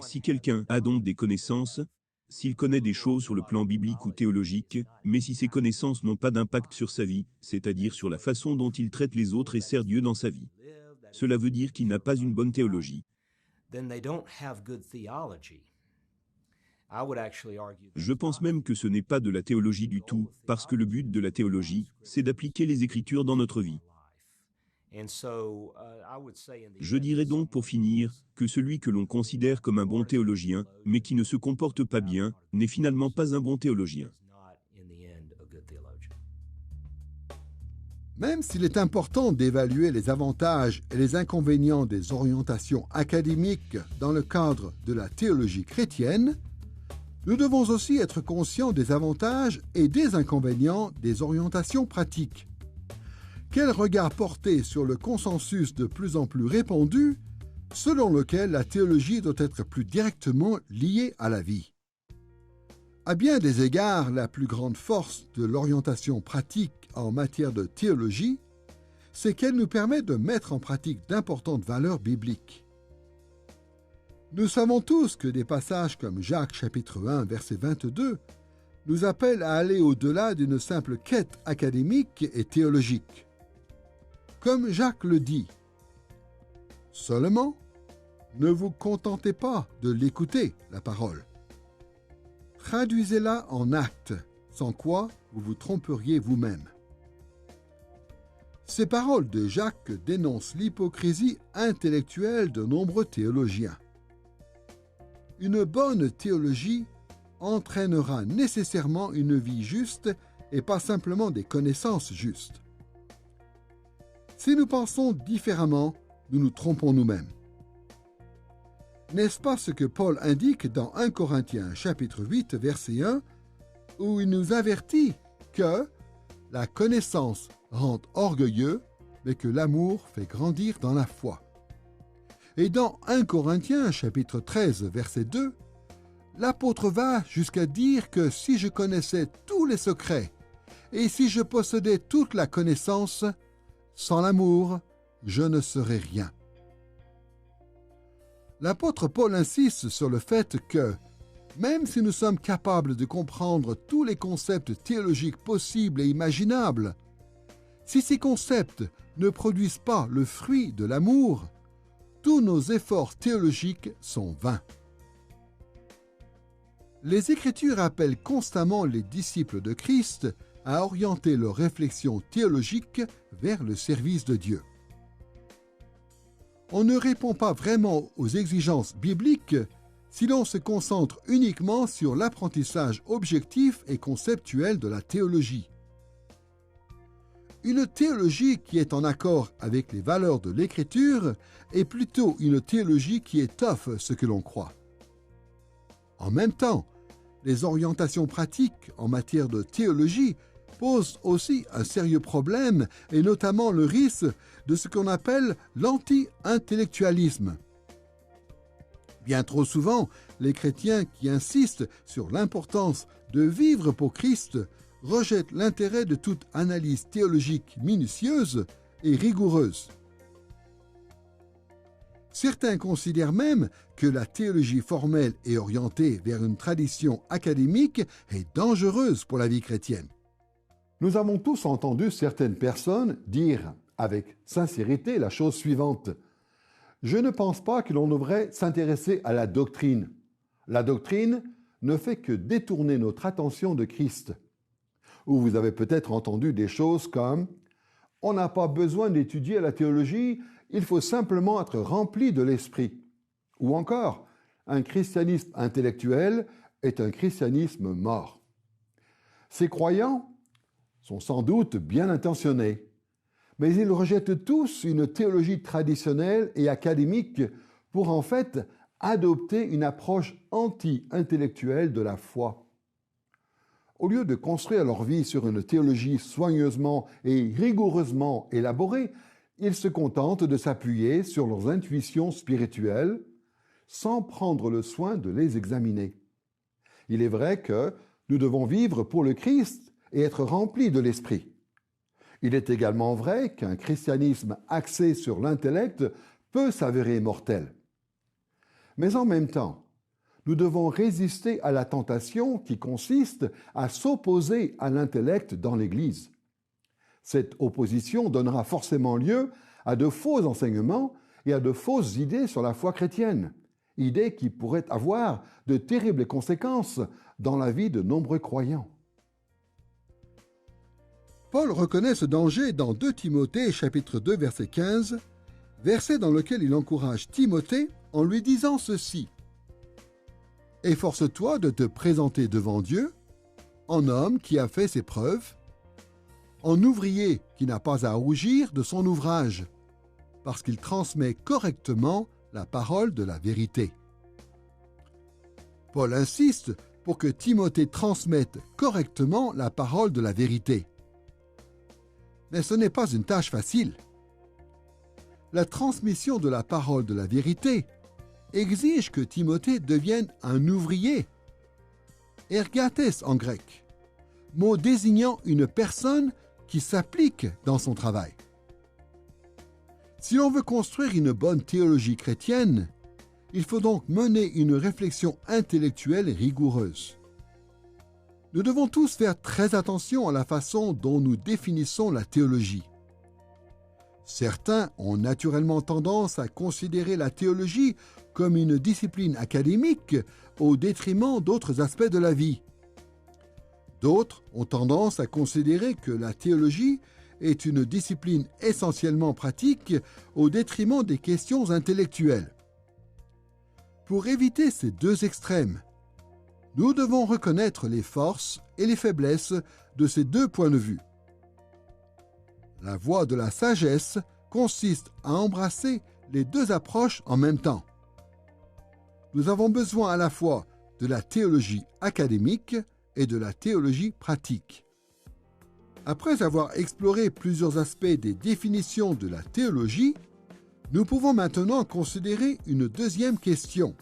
Si quelqu'un a donc des connaissances, s'il connaît des choses sur le plan biblique ou théologique, mais si ces connaissances n'ont pas d'impact sur sa vie, c'est-à-dire sur la façon dont il traite les autres et sert Dieu dans sa vie, cela veut dire qu'il n'a pas une bonne théologie. Je pense même que ce n'est pas de la théologie du tout, parce que le but de la théologie, c'est d'appliquer les Écritures dans notre vie. Je dirais donc pour finir, que celui que l'on considère comme un bon théologien, mais qui ne se comporte pas bien, n'est finalement pas un bon théologien. Même s'il est important d'évaluer les avantages et les inconvénients des orientations académiques dans le cadre de la théologie chrétienne, nous devons aussi être conscients des avantages et des inconvénients des orientations pratiques. Quel regard porter sur le consensus de plus en plus répandu, selon lequel la théologie doit être plus directement liée à la vie? À bien des égards, la plus grande force de l'orientation pratique en matière de théologie, c'est qu'elle nous permet de mettre en pratique d'importantes valeurs bibliques. Nous savons tous que des passages comme Jacques chapitre 1, verset 22, nous appellent à aller au-delà d'une simple quête académique et théologique. Comme Jacques le dit, « Seulement, ne vous contentez pas de l'écouter, la parole. Traduisez-la en actes, sans quoi vous vous tromperiez vous-même. » Ces paroles de Jacques dénoncent l'hypocrisie intellectuelle de nombreux théologiens. Une bonne théologie entraînera nécessairement une vie juste et pas simplement des connaissances justes. Si nous pensons différemment, nous nous trompons nous-mêmes. N'est-ce pas ce que Paul indique dans 1 Corinthiens chapitre 8 verset 1, où il nous avertit que la connaissance rend orgueilleux, mais que l'amour fait grandir dans la foi. Et dans 1 Corinthiens chapitre 13 verset 2, l'apôtre va jusqu'à dire que si je connaissais tous les secrets et si je possédais toute la connaissance, sans l'amour, je ne serais rien. L'apôtre Paul insiste sur le fait que, même si nous sommes capables de comprendre tous les concepts théologiques possibles et imaginables, si ces concepts ne produisent pas le fruit de l'amour, tous nos efforts théologiques sont vains. Les Écritures appellent constamment les disciples de Christ à orienter leur réflexion théologique vers le service de Dieu. On ne répond pas vraiment aux exigences bibliques si l'on se concentre uniquement sur l'apprentissage objectif et conceptuel de la théologie. Une théologie qui est en accord avec les valeurs de l'Écriture est plutôt une théologie qui étoffe ce que l'on croit. En même temps, les orientations pratiques en matière de théologie posent aussi un sérieux problème et notamment le risque de ce qu'on appelle l'anti-intellectualisme. Bien trop souvent, les chrétiens qui insistent sur l'importance de vivre pour Christ rejettent l'intérêt de toute analyse théologique minutieuse et rigoureuse. Certains considèrent même que la théologie formelle et orientée vers une tradition académique est dangereuse pour la vie chrétienne. Nous avons tous entendu certaines personnes dire avec sincérité la chose suivante. Je ne pense pas que l'on devrait s'intéresser à la doctrine. La doctrine ne fait que détourner notre attention de Christ. Ou vous avez peut-être entendu des choses comme « On n'a pas besoin d'étudier la théologie, il faut simplement être rempli de l'esprit. » Ou encore un christianisme intellectuel est un christianisme mort. Ces croyants sont sans doute bien intentionnés, mais ils rejettent tous une théologie traditionnelle et académique pour en fait adopter une approche anti-intellectuelle de la foi. Au lieu de construire leur vie sur une théologie soigneusement et rigoureusement élaborée, ils se contentent de s'appuyer sur leurs intuitions spirituelles sans prendre le soin de les examiner. Il est vrai que nous devons vivre pour le Christ et être remplis de l'Esprit. Il est également vrai qu'un christianisme axé sur l'intellect peut s'avérer mortel. Mais en même temps, nous devons résister à la tentation qui consiste à s'opposer à l'intellect dans l'Église. Cette opposition donnera forcément lieu à de faux enseignements et à de fausses idées sur la foi chrétienne, idées qui pourraient avoir de terribles conséquences dans la vie de nombreux croyants. Paul reconnaît ce danger dans 2 Timothée chapitre 2 verset 15, verset dans lequel il encourage Timothée en lui disant ceci: « Efforce-toi de te présenter devant Dieu, en homme qui a fait ses preuves, en ouvrier qui n'a pas à rougir de son ouvrage, parce qu'il transmet correctement la parole de la vérité. » Paul insiste pour que Timothée transmette correctement la parole de la vérité. Mais ce n'est pas une tâche facile. La transmission de la parole de la vérité exige que Timothée devienne un ouvrier, ergates en grec, mot désignant une personne qui s'applique dans son travail. Si l'on veut construire une bonne théologie chrétienne, il faut donc mener une réflexion intellectuelle rigoureuse. Nous devons tous faire très attention à la façon dont nous définissons la théologie. Certains ont naturellement tendance à considérer la théologie comme une discipline académique au détriment d'autres aspects de la vie. D'autres ont tendance à considérer que la théologie est une discipline essentiellement pratique au détriment des questions intellectuelles. Pour éviter ces deux extrêmes, nous devons reconnaître les forces et les faiblesses de ces deux points de vue. La voie de la sagesse consiste à embrasser les deux approches en même temps. Nous avons besoin à la fois de la théologie académique et de la théologie pratique. Après avoir exploré plusieurs aspects des définitions de la théologie, nous pouvons maintenant considérer une deuxième question: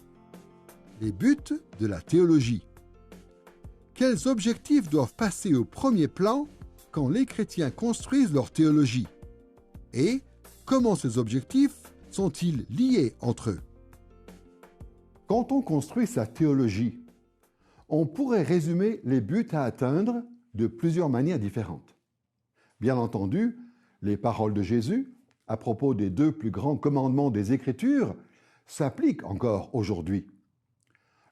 les buts de la théologie. Quels objectifs doivent passer au premier plan quand les chrétiens construisent leur théologie? Et comment ces objectifs sont-ils liés entre eux? Quand on construit sa théologie, on pourrait résumer les buts à atteindre de plusieurs manières différentes. Bien entendu, les paroles de Jésus, à propos des deux plus grands commandements des Écritures, s'appliquent encore aujourd'hui.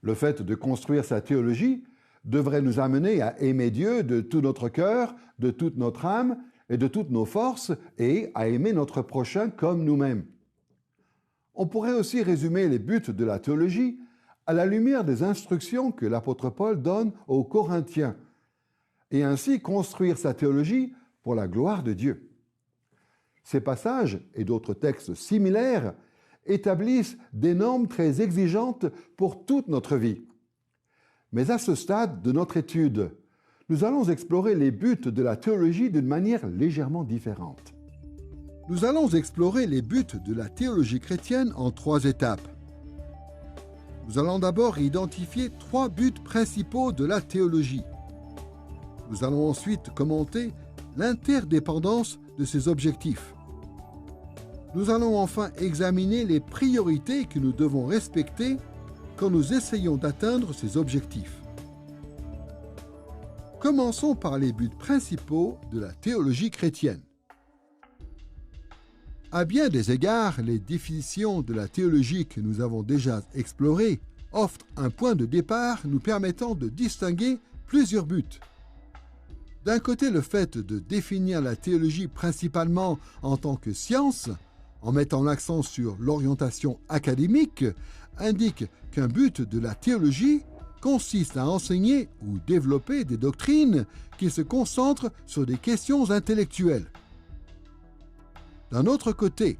Le fait de construire sa théologie devrait nous amener à aimer Dieu de tout notre cœur, de toute notre âme et de toutes nos forces, et à aimer notre prochain comme nous-mêmes. On pourrait aussi résumer les buts de la théologie à la lumière des instructions que l'apôtre Paul donne aux Corinthiens, et ainsi construire sa théologie pour la gloire de Dieu. Ces passages et d'autres textes similaires établissent des normes très exigeantes pour toute notre vie. Mais à ce stade de notre étude, nous allons explorer les buts de la théologie d'une manière légèrement différente. Nous allons explorer les buts de la théologie chrétienne en 3 étapes. Nous allons d'abord identifier 3 buts principaux de la théologie. Nous allons ensuite commenter l'interdépendance de ces objectifs. Nous allons enfin examiner les priorités que nous devons respecter quand nous essayons d'atteindre ces objectifs. Commençons par les buts principaux de la théologie chrétienne. À bien des égards, les définitions de la théologie que nous avons déjà explorées offrent un point de départ nous permettant de distinguer plusieurs buts. D'un côté, le fait de définir la théologie principalement en tant que science en mettant l'accent sur l'orientation académique, indique qu'un but de la théologie consiste à enseigner ou développer des doctrines qui se concentrent sur des questions intellectuelles. D'un autre côté,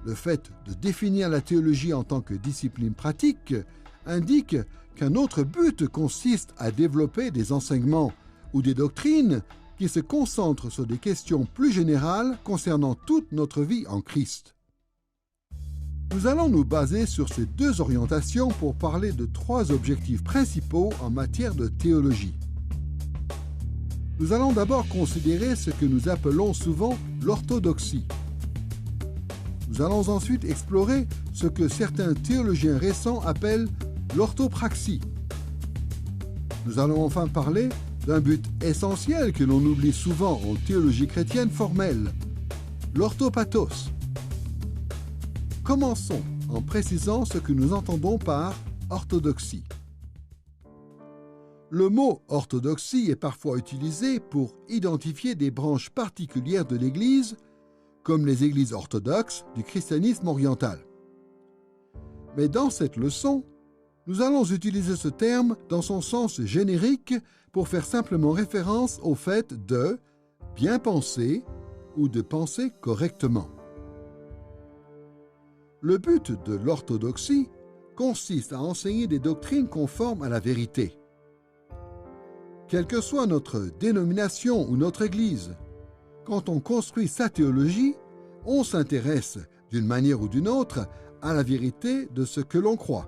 le fait de définir la théologie en tant que discipline pratique indique qu'un autre but consiste à développer des enseignements ou des doctrines qui se concentrent sur des questions plus générales concernant toute notre vie en Christ. Nous allons nous baser sur ces deux orientations pour parler de trois objectifs principaux en matière de théologie. Nous allons d'abord considérer ce que nous appelons souvent l'orthodoxie. Nous allons ensuite explorer ce que certains théologiens récents appellent l'orthopraxie. Nous allons enfin parler d'un but essentiel que l'on oublie souvent en théologie chrétienne formelle, l'orthopathos. Commençons en précisant ce que nous entendons par orthodoxie. Le mot orthodoxie est parfois utilisé pour identifier des branches particulières de l'Église, comme les églises orthodoxes du christianisme oriental. Mais dans cette leçon, nous allons utiliser ce terme dans son sens générique pour faire simplement référence au fait de bien penser ou de penser correctement. Le but de l'orthodoxie consiste à enseigner des doctrines conformes à la vérité. Quelle que soit notre dénomination ou notre Église, quand on construit sa théologie, on s'intéresse d'une manière ou d'une autre à la vérité de ce que l'on croit.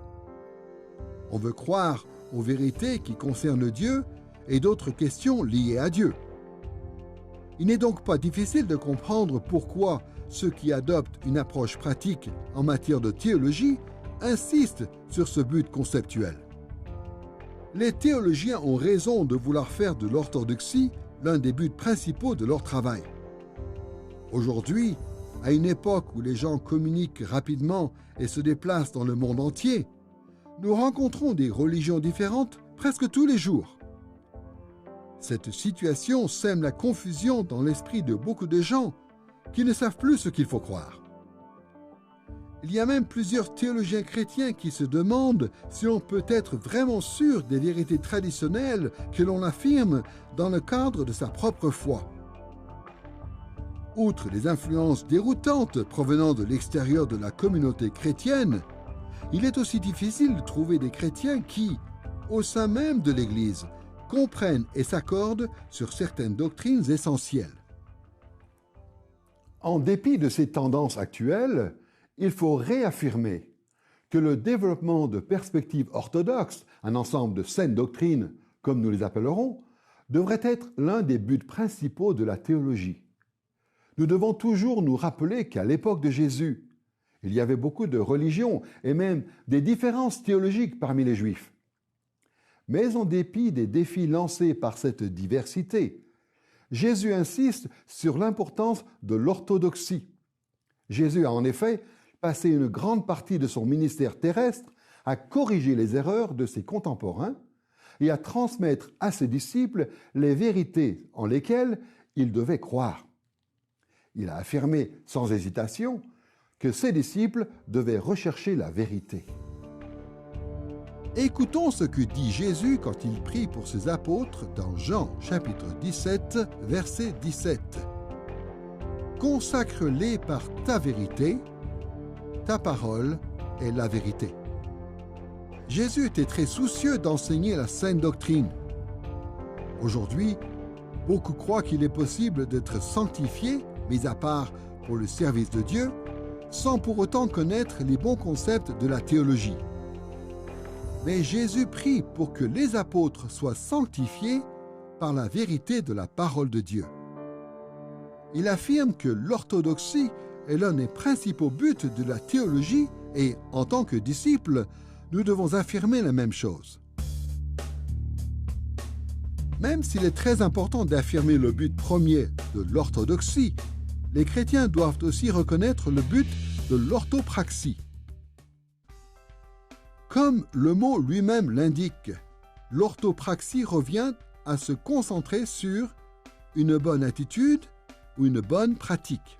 On veut croire aux vérités qui concernent Dieu et d'autres questions liées à Dieu. Il n'est donc pas difficile de comprendre pourquoi ceux qui adoptent une approche pratique en matière de théologie insistent sur ce but conceptuel. Les théologiens ont raison de vouloir faire de l'orthodoxie l'un des buts principaux de leur travail. Aujourd'hui, à une époque où les gens communiquent rapidement et se déplacent dans le monde entier, nous rencontrons des religions différentes presque tous les jours. Cette situation sème la confusion dans l'esprit de beaucoup de gens qui ne savent plus ce qu'il faut croire. Il y a même plusieurs théologiens chrétiens qui se demandent si l'on peut être vraiment sûr des vérités traditionnelles que l'on affirme dans le cadre de sa propre foi. Outre les influences déroutantes provenant de l'extérieur de la communauté chrétienne, il est aussi difficile de trouver des chrétiens qui, au sein même de l'Église, comprennent et s'accordent sur certaines doctrines essentielles. En dépit de ces tendances actuelles, il faut réaffirmer que le développement de perspectives orthodoxes, un ensemble de saines doctrines, comme nous les appellerons, devrait être l'un des buts principaux de la théologie. Nous devons toujours nous rappeler qu'à l'époque de Jésus, il y avait beaucoup de religions et même des différences théologiques parmi les Juifs. Mais en dépit des défis lancés par cette diversité, Jésus insiste sur l'importance de l'orthodoxie. Jésus a en effet passé une grande partie de son ministère terrestre à corriger les erreurs de ses contemporains et à transmettre à ses disciples les vérités en lesquelles ils devaient croire. Il a affirmé sans hésitation que ses disciples devaient rechercher la vérité. Écoutons ce que dit Jésus quand il prie pour ses apôtres dans Jean chapitre 17, verset 17. « Consacre-les par ta vérité, ta parole est la vérité. » Jésus était très soucieux d'enseigner la saine doctrine. Aujourd'hui, beaucoup croient qu'il est possible d'être sanctifié, mis à part pour le service de Dieu, sans pour autant connaître les bons concepts de la théologie. Mais Jésus prie pour que les apôtres soient sanctifiés par la vérité de la parole de Dieu. Il affirme que l'orthodoxie est l'un des principaux buts de la théologie et, en tant que disciples, nous devons affirmer la même chose. Même s'il est très important d'affirmer le but premier de l'orthodoxie, les chrétiens doivent aussi reconnaître le but de l'orthopraxie. Comme le mot lui-même l'indique, l'orthopraxie revient à se concentrer sur une bonne attitude ou une bonne pratique.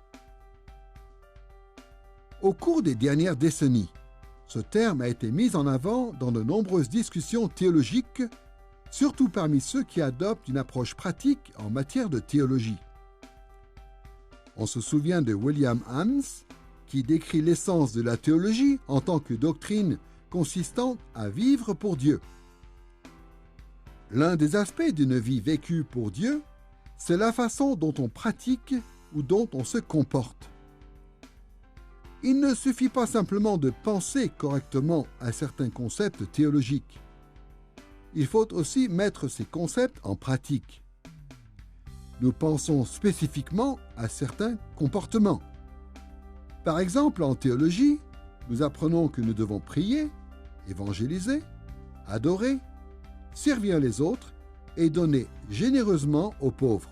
Au cours des dernières décennies, ce terme a été mis en avant dans de nombreuses discussions théologiques, surtout parmi ceux qui adoptent une approche pratique en matière de théologie. On se souvient de William Hans, qui décrit l'essence de la théologie en tant que doctrine consistant à vivre pour Dieu. L'un des aspects d'une vie vécue pour Dieu, c'est la façon dont on pratique ou dont on se comporte. Il ne suffit pas simplement de penser correctement à certains concepts théologiques. Il faut aussi mettre ces concepts en pratique. Nous pensons spécifiquement à certains comportements. Par exemple, en théologie, nous apprenons que nous devons prier, évangéliser, adorer, servir les autres et donner généreusement aux pauvres.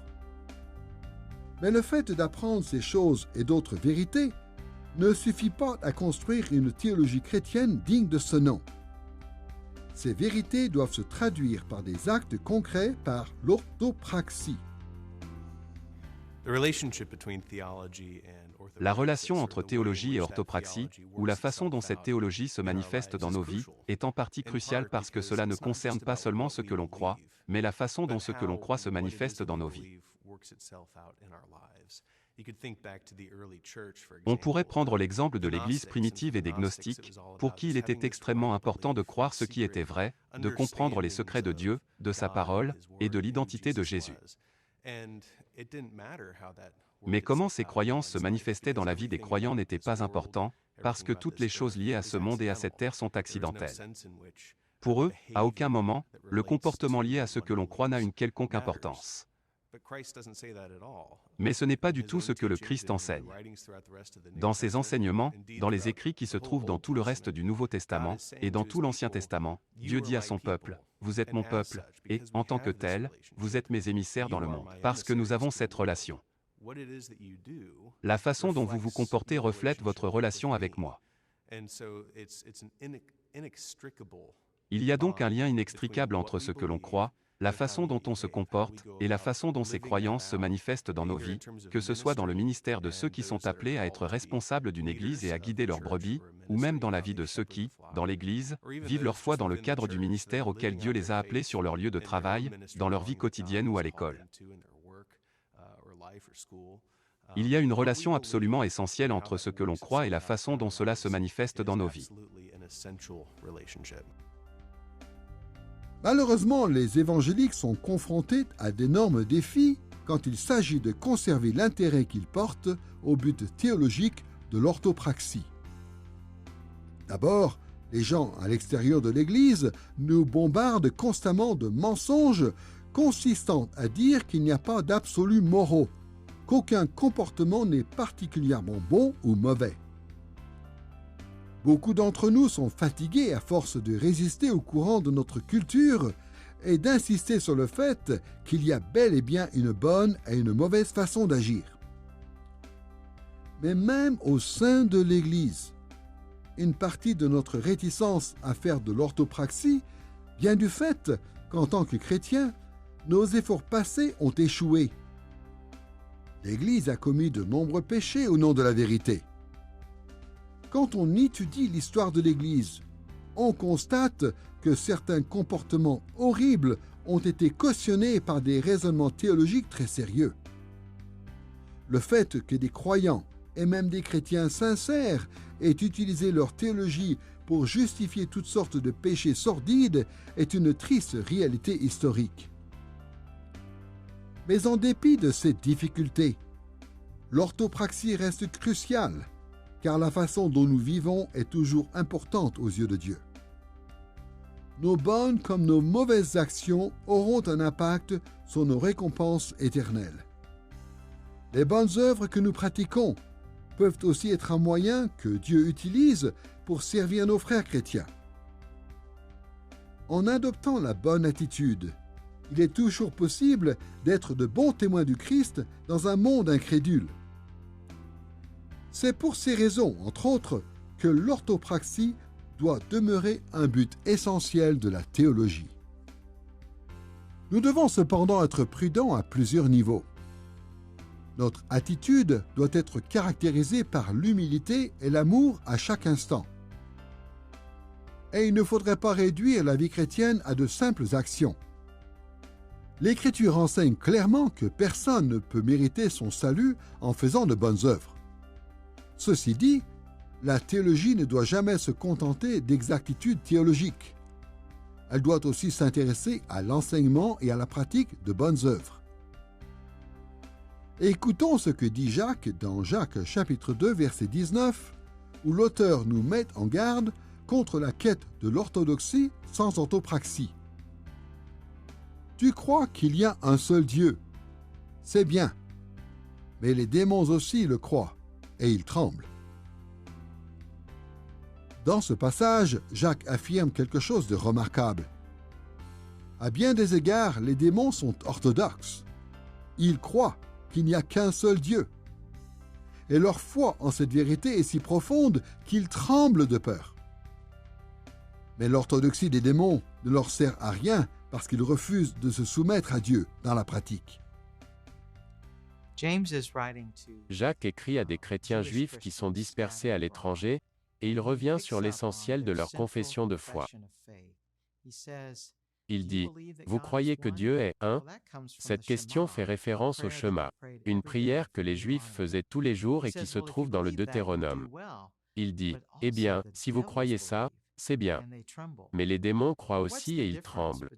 Mais le fait d'apprendre ces choses et d'autres vérités ne suffit pas à construire une théologie chrétienne digne de ce nom. Ces vérités doivent se traduire par des actes concrets, par l'orthopraxie. La relation entre théologie et orthopraxie, ou la façon dont cette théologie se manifeste dans nos vies, est en partie cruciale parce que cela ne concerne pas seulement ce que l'on croit, mais la façon dont ce que l'on croit se manifeste dans nos vies. On pourrait prendre l'exemple de l'Église primitive et des gnostiques, pour qui il était extrêmement important de croire ce qui était vrai, de comprendre les secrets de Dieu, de sa parole et de l'identité de Jésus. Mais comment ces croyances se manifestaient dans la vie des croyants n'était pas important, parce que toutes les choses liées à ce monde et à cette terre sont accidentelles. Pour eux, à aucun moment, le comportement lié à ce que l'on croit n'a une quelconque importance. Mais ce n'est pas du tout ce que le Christ enseigne. Dans ses enseignements, dans les écrits qui se trouvent dans tout le reste du Nouveau Testament, et dans tout l'Ancien Testament, Dieu dit à son peuple, « Vous êtes mon peuple, et, en tant que tel, vous êtes mes émissaires dans le monde, parce que nous avons cette relation. La façon dont vous vous comportez reflète votre relation avec moi. » Il y a donc un lien inextricable entre ce que l'on croit, la façon dont on se comporte et la façon dont ces croyances se manifestent dans nos vies, que ce soit dans le ministère de ceux qui sont appelés à être responsables d'une Église et à guider leurs brebis, ou même dans la vie de ceux qui, dans l'Église, vivent leur foi dans le cadre du ministère auquel Dieu les a appelés sur leur lieu de travail, dans leur vie quotidienne ou à l'école. Il y a une relation absolument essentielle entre ce que l'on croit et la façon dont cela se manifeste dans nos vies. Malheureusement, les évangéliques sont confrontés à d'énormes défis quand il s'agit de conserver l'intérêt qu'ils portent au but théologique de l'orthopraxie. D'abord, les gens à l'extérieur de l'Église nous bombardent constamment de mensonges consistant à dire qu'il n'y a pas d'absolus moraux, qu'aucun comportement n'est particulièrement bon ou mauvais. Beaucoup d'entre nous sont fatigués à force de résister au courant de notre culture et d'insister sur le fait qu'il y a bel et bien une bonne et une mauvaise façon d'agir. Mais même au sein de l'Église, une partie de notre réticence à faire de l'orthopraxie vient du fait qu'en tant que chrétiens, nos efforts passés ont échoué. L'Église a commis de nombreux péchés au nom de la vérité. Quand on étudie l'histoire de l'Église, on constate que certains comportements horribles ont été cautionnés par des raisonnements théologiques très sérieux. Le fait que des croyants et même des chrétiens sincères aient utilisé leur théologie pour justifier toutes sortes de péchés sordides est une triste réalité historique. Mais en dépit de ces difficultés, l'orthopraxie reste cruciale, car la façon dont nous vivons est toujours importante aux yeux de Dieu. Nos bonnes comme nos mauvaises actions auront un impact sur nos récompenses éternelles. Les bonnes œuvres que nous pratiquons peuvent aussi être un moyen que Dieu utilise pour servir nos frères chrétiens. En adoptant la bonne attitude, il est toujours possible d'être de bons témoins du Christ dans un monde incrédule. C'est pour ces raisons, entre autres, que l'orthopraxie doit demeurer un but essentiel de la théologie. Nous devons cependant être prudents à plusieurs niveaux. Notre attitude doit être caractérisée par l'humilité et l'amour à chaque instant. Et il ne faudrait pas réduire la vie chrétienne à de simples actions. L'Écriture enseigne clairement que personne ne peut mériter son salut en faisant de bonnes œuvres. Ceci dit, la théologie ne doit jamais se contenter d'exactitudes théologiques. Elle doit aussi s'intéresser à l'enseignement et à la pratique de bonnes œuvres. Écoutons ce que dit Jacques dans Jacques chapitre 2 verset 19, où l'auteur nous met en garde contre la quête de l'orthodoxie sans orthopraxie. Tu crois qu'il y a un seul Dieu. C'est bien. Mais les démons aussi le croient, et ils tremblent. Dans ce passage, Jacques affirme quelque chose de remarquable. À bien des égards, les démons sont orthodoxes. Ils croient qu'il n'y a qu'un seul Dieu. Et leur foi en cette vérité est si profonde qu'ils tremblent de peur. Mais l'orthodoxie des démons ne leur sert à rien parce qu'ils refusent de se soumettre à Dieu dans la pratique. Jacques écrit à des chrétiens juifs qui sont dispersés à l'étranger et il revient sur l'essentiel de leur confession de foi. Il dit « Vous croyez que Dieu est un ?» Cette question fait référence au Shema, une prière que les Juifs faisaient tous les jours et qui se trouve dans le Deutéronome. Il dit « Eh bien, si vous croyez ça, c'est bien. Mais les démons croient aussi et ils tremblent. »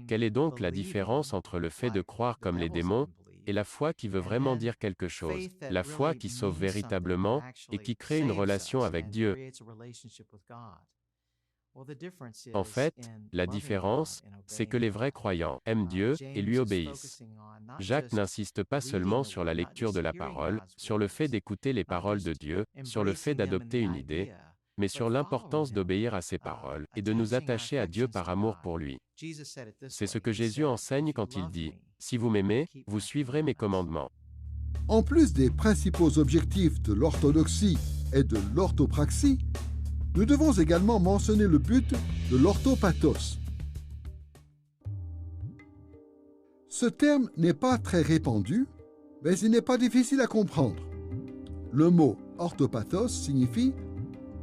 Quelle est donc la différence entre le fait de croire comme les démons et la foi qui veut vraiment dire quelque chose, la foi qui sauve véritablement et qui crée une relation avec Dieu? En fait, la différence, c'est que les vrais croyants aiment Dieu et lui obéissent. Jacques n'insiste pas seulement sur la lecture de la parole, sur le fait d'écouter les paroles de Dieu, sur le fait d'adopter une idée, mais sur l'importance d'obéir à ses paroles et de nous attacher à Dieu par amour pour lui. C'est ce que Jésus enseigne quand il dit « Si vous m'aimez, vous suivrez mes commandements. » En plus des principaux objectifs de l'orthodoxie et de l'orthopraxie, nous devons également mentionner le but de l'orthopathos. Ce terme n'est pas très répandu, mais il n'est pas difficile à comprendre. Le mot orthopathos signifie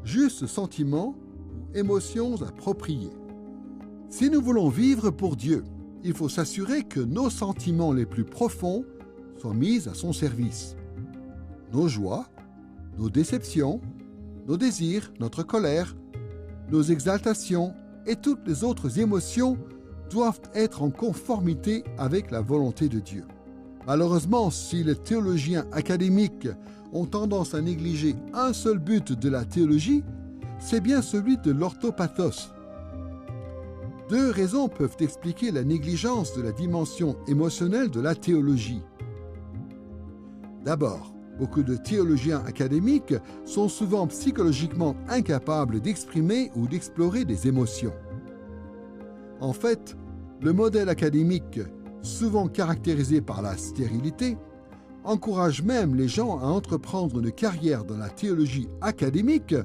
juste sentiment ou émotions appropriées. Si nous voulons vivre pour Dieu, il faut s'assurer que nos sentiments les plus profonds soient mis à son service. Nos joies, nos déceptions, nos désirs, notre colère, nos exaltations et toutes les autres émotions doivent être en conformité avec la volonté de Dieu. Malheureusement, si les théologiens académiques ont tendance à négliger un seul but de la théologie, c'est bien celui de l'orthopathos. Deux raisons peuvent expliquer la négligence de la dimension émotionnelle de la théologie. D'abord, beaucoup de théologiens académiques sont souvent psychologiquement incapables d'exprimer ou d'explorer des émotions. En fait, le modèle académique, souvent caractérisé par la stérilité, encourage même les gens à entreprendre une carrière dans la théologie académique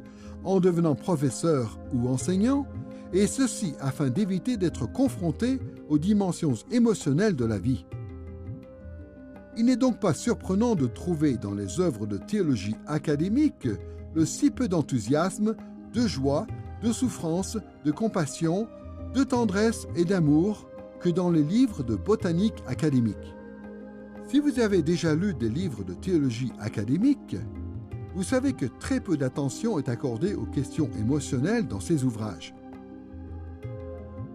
en devenant professeurs ou enseignants, et ceci afin d'éviter d'être confrontés aux dimensions émotionnelles de la vie. Il n'est donc pas surprenant de trouver dans les œuvres de théologie académique le si peu d'enthousiasme, de joie, de souffrance, de compassion, de tendresse et d'amour que dans les livres de botanique académique. Si vous avez déjà lu des livres de théologie académique, vous savez que très peu d'attention est accordée aux questions émotionnelles dans ces ouvrages.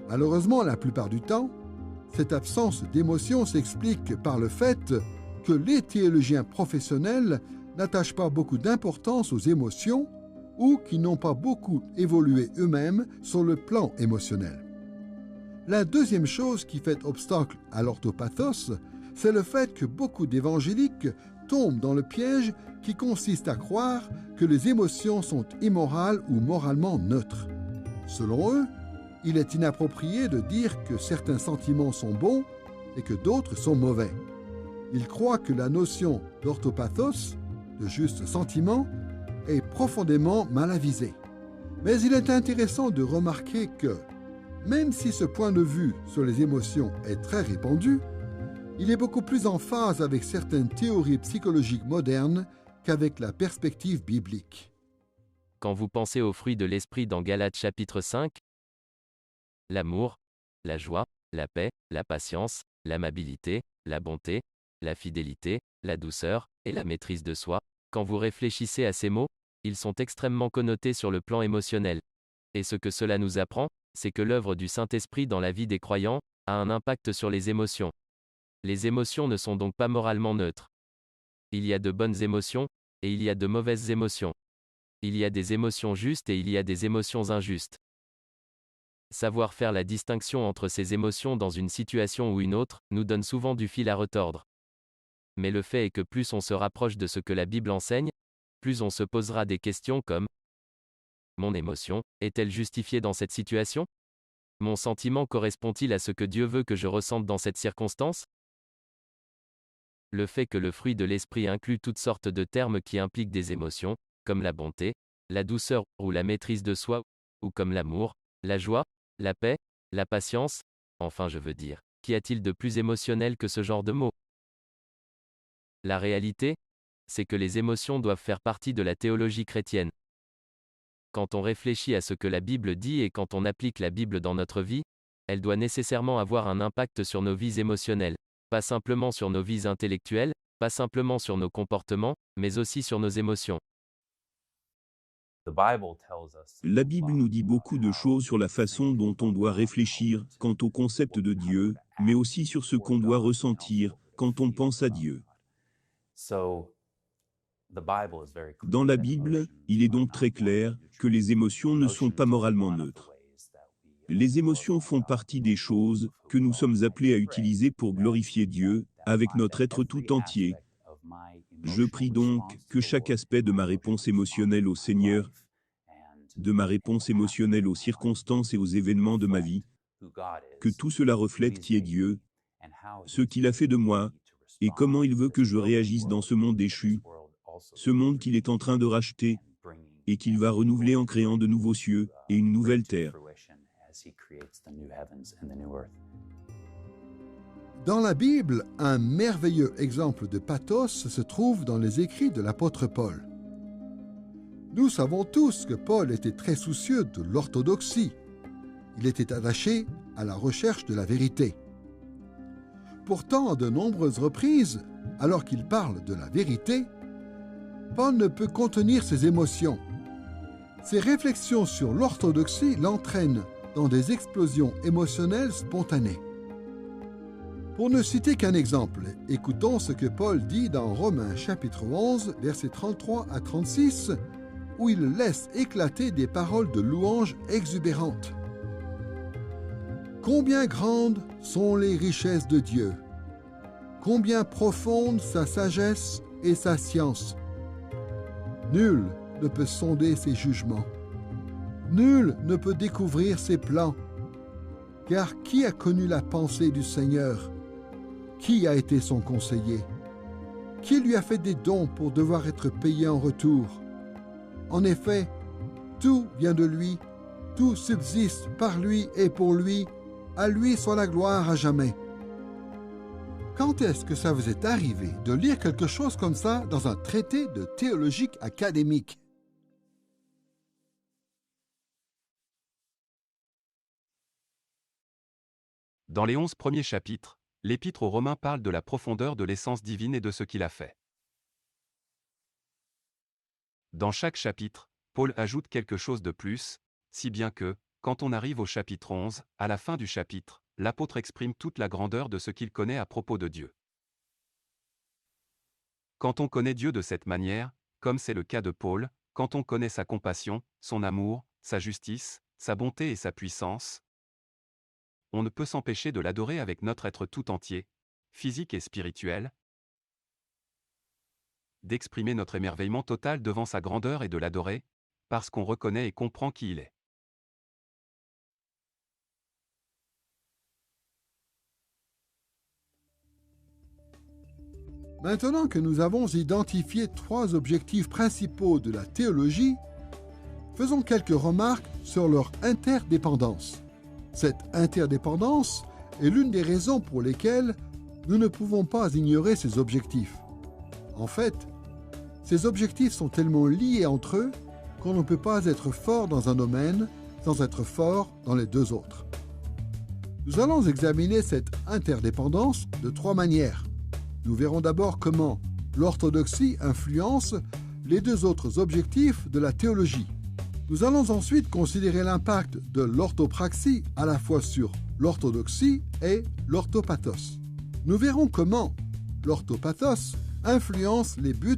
Malheureusement, la plupart du temps, cette absence d'émotion s'explique par le fait que les théologiens professionnels n'attachent pas beaucoup d'importance aux émotions ou qui n'ont pas beaucoup évolué eux-mêmes sur le plan émotionnel. La deuxième chose qui fait obstacle à l'orthopathos, c'est le fait que beaucoup d'évangéliques tombent dans le piège qui consiste à croire que les émotions sont immorales ou moralement neutres. Selon eux, il est inapproprié de dire que certains sentiments sont bons et que d'autres sont mauvais. Ils croient que la notion d'orthopathos, de juste sentiment, est profondément mal avisée. Mais il est intéressant de remarquer que, même si ce point de vue sur les émotions est très répandu, Il est beaucoup plus en phase avec certaines théories psychologiques modernes qu'avec la perspective biblique. Quand vous pensez aux fruits de l'esprit dans Galates chapitre 5, l'amour, la joie, la paix, la patience, l'amabilité, la bonté, la fidélité, la douceur et la maîtrise de soi, quand vous réfléchissez à ces mots, ils sont extrêmement connotés sur le plan émotionnel. Et ce que cela nous apprend, c'est que l'œuvre du Saint-Esprit dans la vie des croyants a un impact sur les émotions. Les émotions ne sont donc pas moralement neutres. Il y a de bonnes émotions, et il y a de mauvaises émotions. Il y a des émotions justes et il y a des émotions injustes. Savoir faire la distinction entre ces émotions dans une situation ou une autre, nous donne souvent du fil à retordre. Mais le fait est que plus on se rapproche de ce que la Bible enseigne, plus on se posera des questions comme « Mon émotion, est-elle justifiée dans cette situation ? Mon sentiment correspond-il à ce que Dieu veut que je ressente dans cette circonstance ? » Le fait que le fruit de l'esprit inclut toutes sortes de termes qui impliquent des émotions, comme la bonté, la douceur ou la maîtrise de soi, ou comme l'amour, la joie, la paix, la patience, enfin je veux dire, qu'y a-t-il de plus émotionnel que ce genre de mots ? La réalité, c'est que les émotions doivent faire partie de la théologie chrétienne. Quand on réfléchit à ce que la Bible dit et quand on applique la Bible dans notre vie, elle doit nécessairement avoir un impact sur nos vies émotionnelles, pas simplement sur nos vies intellectuelles, pas simplement sur nos comportements, mais aussi sur nos émotions. La Bible nous dit beaucoup de choses sur la façon dont on doit réfléchir quant au concept de Dieu, mais aussi sur ce qu'on doit ressentir quand on pense à Dieu. Dans la Bible, il est donc très clair que les émotions ne sont pas moralement neutres. Les émotions font partie des choses que nous sommes appelés à utiliser pour glorifier Dieu, avec notre être tout entier. Je prie donc que chaque aspect de ma réponse émotionnelle au Seigneur, de ma réponse émotionnelle aux circonstances et aux événements de ma vie, que tout cela reflète qui est Dieu, ce qu'il a fait de moi, et comment il veut que je réagisse dans ce monde déchu, ce monde qu'il est en train de racheter, et qu'il va renouveler en créant de nouveaux cieux et une nouvelle terre. Dans la Bible, un merveilleux exemple de pathos se trouve dans les écrits de l'apôtre Paul. Nous savons tous que Paul était très soucieux de l'orthodoxie. Il était attaché à la recherche de la vérité. Pourtant, à de nombreuses reprises, alors qu'il parle de la vérité, Paul ne peut contenir ses émotions. Ses réflexions sur l'orthodoxie l'entraînent dans des explosions émotionnelles spontanées. Pour ne citer qu'un exemple, écoutons ce que Paul dit dans Romains chapitre 11, versets 33 à 36, où il laisse éclater des paroles de louange exubérantes. Combien grandes sont les richesses de Dieu, combien profonde sa sagesse et sa science. Nul ne peut sonder ses jugements, nul ne peut découvrir ses plans. Car qui a connu la pensée du Seigneur? Qui a été son conseiller? Qui lui a fait des dons pour devoir être payé en retour? En effet, tout vient de lui, tout subsiste par lui et pour lui, à lui soit la gloire à jamais. Quand est-ce que ça vous est arrivé de lire quelque chose comme ça dans un traité de théologie académique? Dans les 11 premiers chapitres, l'Épître aux Romains parle de la profondeur de l'essence divine et de ce qu'il a fait. Dans chaque chapitre, Paul ajoute quelque chose de plus, si bien que, quand on arrive au chapitre 11, à la fin du chapitre, l'apôtre exprime toute la grandeur de ce qu'il connaît à propos de Dieu. Quand on connaît Dieu de cette manière, comme c'est le cas de Paul, quand on connaît sa compassion, son amour, sa justice, sa bonté et sa puissance, on ne peut s'empêcher de l'adorer avec notre être tout entier, physique et spirituel, d'exprimer notre émerveillement total devant sa grandeur et de l'adorer, parce qu'on reconnaît et comprend qui il est. Maintenant que nous avons identifié 3 objectifs principaux de la théologie, faisons quelques remarques sur leur interdépendance. Cette interdépendance est l'une des raisons pour lesquelles nous ne pouvons pas ignorer ces objectifs. En fait, ces objectifs sont tellement liés entre eux qu'on ne peut pas être fort dans un domaine sans être fort dans les deux autres. Nous allons examiner cette interdépendance de trois manières. Nous verrons d'abord comment l'orthodoxie influence les deux autres objectifs de la théologie. Nous allons ensuite considérer l'impact de l'orthopraxie à la fois sur l'orthodoxie et l'orthopathos. Nous verrons comment l'orthopathos influence les buts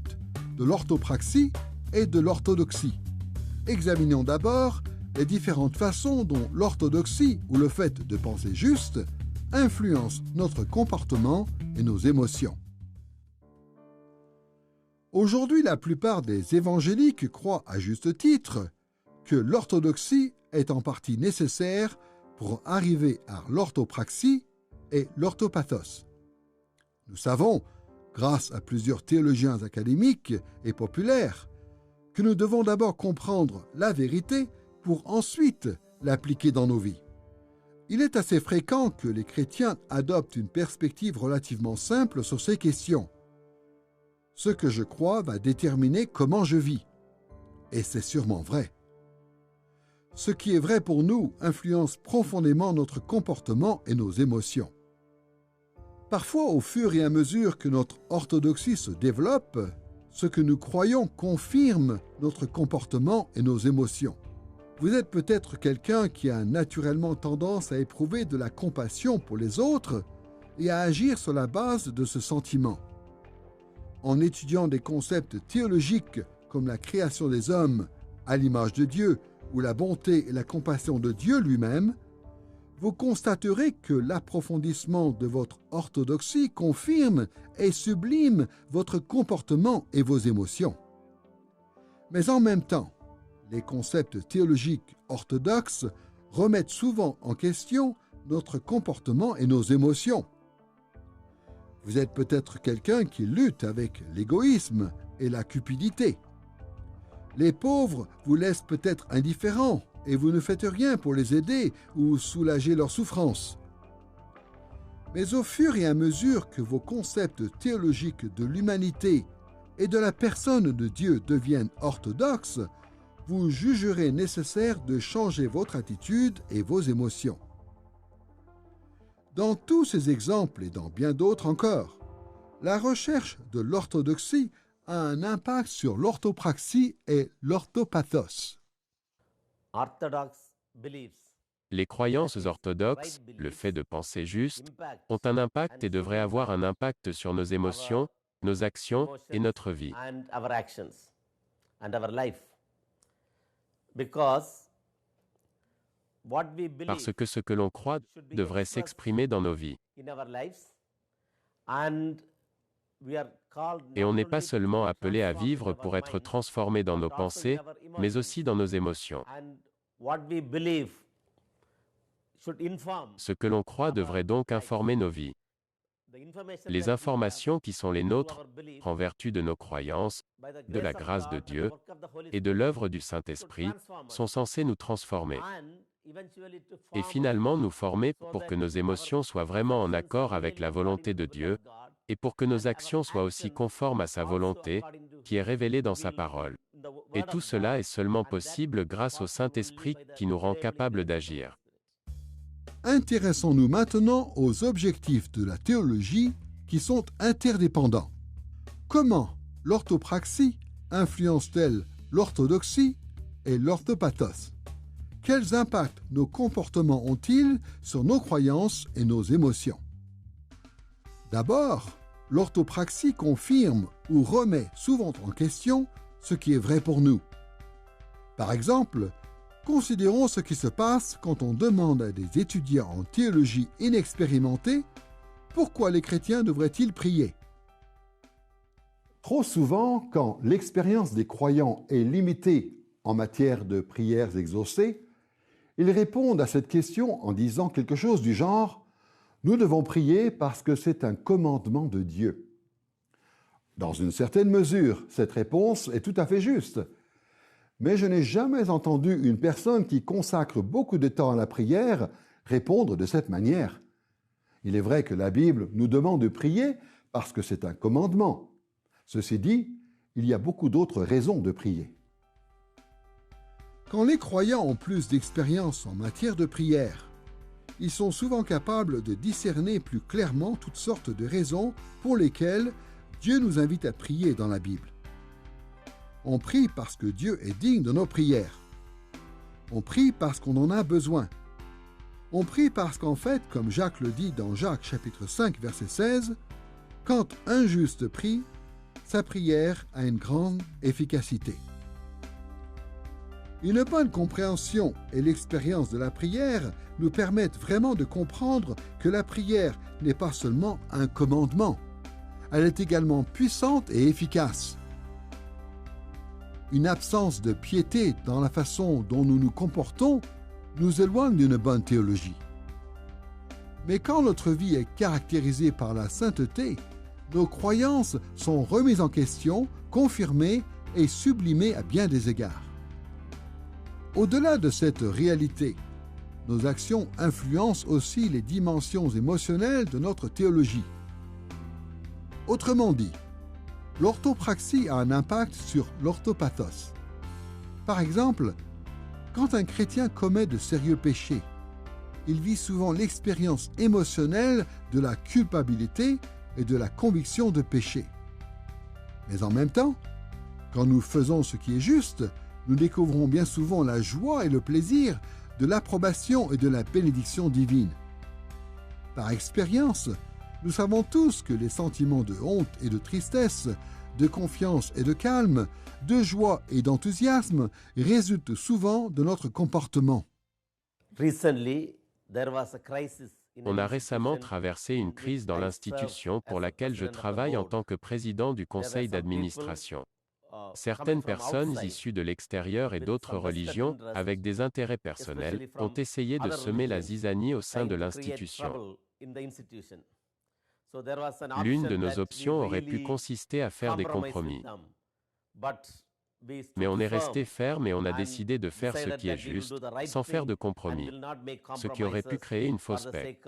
de l'orthopraxie et de l'orthodoxie. Examinons d'abord les différentes façons dont l'orthodoxie ou le fait de penser juste influence notre comportement et nos émotions. Aujourd'hui, la plupart des évangéliques croient à juste titre que l'orthodoxie est en partie nécessaire pour arriver à l'orthopraxie et l'orthopathos. Nous savons, grâce à plusieurs théologiens académiques et populaires, que nous devons d'abord comprendre la vérité pour ensuite l'appliquer dans nos vies. Il est assez fréquent que les chrétiens adoptent une perspective relativement simple sur ces questions. Ce que je crois va déterminer comment je vis. Et c'est sûrement vrai. Ce qui est vrai pour nous influence profondément notre comportement et nos émotions. Parfois, au fur et à mesure que notre orthodoxie se développe, ce que nous croyons confirme notre comportement et nos émotions. Vous êtes peut-être quelqu'un qui a naturellement tendance à éprouver de la compassion pour les autres et à agir sur la base de ce sentiment. En étudiant des concepts théologiques comme la création des hommes à l'image de Dieu ou la bonté et la compassion de Dieu lui-même, vous constaterez que l'approfondissement de votre orthodoxie confirme et sublime votre comportement et vos émotions. Mais en même temps, les concepts théologiques orthodoxes remettent souvent en question notre comportement et nos émotions. Vous êtes peut-être quelqu'un qui lutte avec l'égoïsme et la cupidité. Les pauvres vous laissent peut-être indifférents et vous ne faites rien pour les aider ou soulager leurs souffrances. Mais au fur et à mesure que vos concepts théologiques de l'humanité et de la personne de Dieu deviennent orthodoxes, vous jugerez nécessaire de changer votre attitude et vos émotions. Dans tous ces exemples et dans bien d'autres encore, la recherche de l'orthodoxie a un impact sur l'orthopraxie et l'orthopathos. Les croyances orthodoxes, le fait de penser juste, ont un impact et devraient avoir un impact sur nos émotions, nos actions et notre vie. Parce que ce que l'on croit devrait s'exprimer dans nos vies. Et on n'est pas seulement appelé à vivre pour être transformé dans nos pensées, mais aussi dans nos émotions. Ce que l'on croit devrait donc informer nos vies. Les informations qui sont les nôtres, en vertu de nos croyances, de la grâce de Dieu et de l'œuvre du Saint-Esprit, sont censées nous transformer. Et finalement nous former pour que nos émotions soient vraiment en accord avec la volonté de Dieu et pour que nos actions soient aussi conformes à sa volonté, qui est révélée dans sa parole. Et tout cela est seulement possible grâce au Saint-Esprit qui nous rend capables d'agir. Intéressons-nous maintenant aux objectifs de la théologie qui sont interdépendants. Comment l'orthopraxie influence-t-elle l'orthodoxie et l'orthopathos? Quels impacts nos comportements ont-ils sur nos croyances et nos émotions? D'abord, l'orthopraxie confirme ou remet souvent en question ce qui est vrai pour nous. Par exemple, considérons ce qui se passe quand on demande à des étudiants en théologie inexpérimentés pourquoi les chrétiens devraient-ils prier. Trop souvent, quand l'expérience des croyants est limitée en matière de prières exaucées, ils répondent à cette question en disant quelque chose du genre « Nous devons prier parce que c'est un commandement de Dieu ». Dans une certaine mesure, cette réponse est tout à fait juste. Mais je n'ai jamais entendu une personne qui consacre beaucoup de temps à la prière répondre de cette manière. Il est vrai que la Bible nous demande de prier parce que c'est un commandement. Ceci dit, il y a beaucoup d'autres raisons de prier. Quand les croyants ont plus d'expérience en matière de prière, ils sont souvent capables de discerner plus clairement toutes sortes de raisons pour lesquelles Dieu nous invite à prier dans la Bible. On prie parce que Dieu est digne de nos prières. On prie parce qu'on en a besoin. On prie parce qu'en fait, comme Jacques le dit dans Jacques chapitre 5 verset 16, « Quand un juste prie, sa prière a une grande efficacité. » Une bonne compréhension et l'expérience de la prière nous permettent vraiment de comprendre que la prière n'est pas seulement un commandement, elle est également puissante et efficace. Une absence de piété dans la façon dont nous nous comportons nous éloigne d'une bonne théologie. Mais quand notre vie est caractérisée par la sainteté, nos croyances sont remises en question, confirmées et sublimées à bien des égards. Au-delà de cette réalité, nos actions influencent aussi les dimensions émotionnelles de notre théologie. Autrement dit, l'orthopraxie a un impact sur l'orthopathos. Par exemple, quand un chrétien commet de sérieux péchés, il vit souvent l'expérience émotionnelle de la culpabilité et de la conviction de péché. Mais en même temps, quand nous faisons ce qui est juste, nous découvrons bien souvent la joie et le plaisir de l'approbation et de la bénédiction divine. Par expérience, nous savons tous que les sentiments de honte et de tristesse, de confiance et de calme, de joie et d'enthousiasme résultent souvent de notre comportement. On a récemment traversé une crise dans l'institution pour laquelle je travaille en tant que président du conseil d'administration. Certaines personnes issues de l'extérieur et d'autres religions, avec des intérêts personnels, ont essayé de semer la zizanie au sein de l'institution. L'une de nos options aurait pu consister à faire des compromis. Mais on est resté ferme et on a décidé de faire ce qui est juste, sans faire de compromis, ce qui aurait pu créer une fausse paix.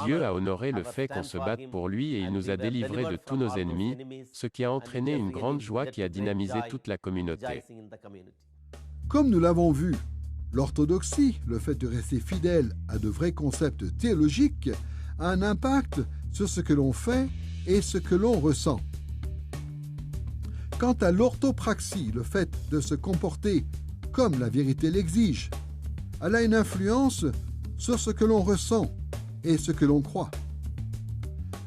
Dieu a honoré le fait qu'on se batte pour lui et il nous a délivrés de tous nos ennemis, ce qui a entraîné une grande joie qui a dynamisé toute la communauté. Comme nous l'avons vu, l'orthodoxie, le fait de rester fidèle à de vrais concepts théologiques, a un impact sur ce que l'on fait et ce que l'on ressent. Quant à l'orthopraxie, le fait de se comporter comme la vérité l'exige, elle a une influence sur ce que l'on ressent et ce que l'on croit.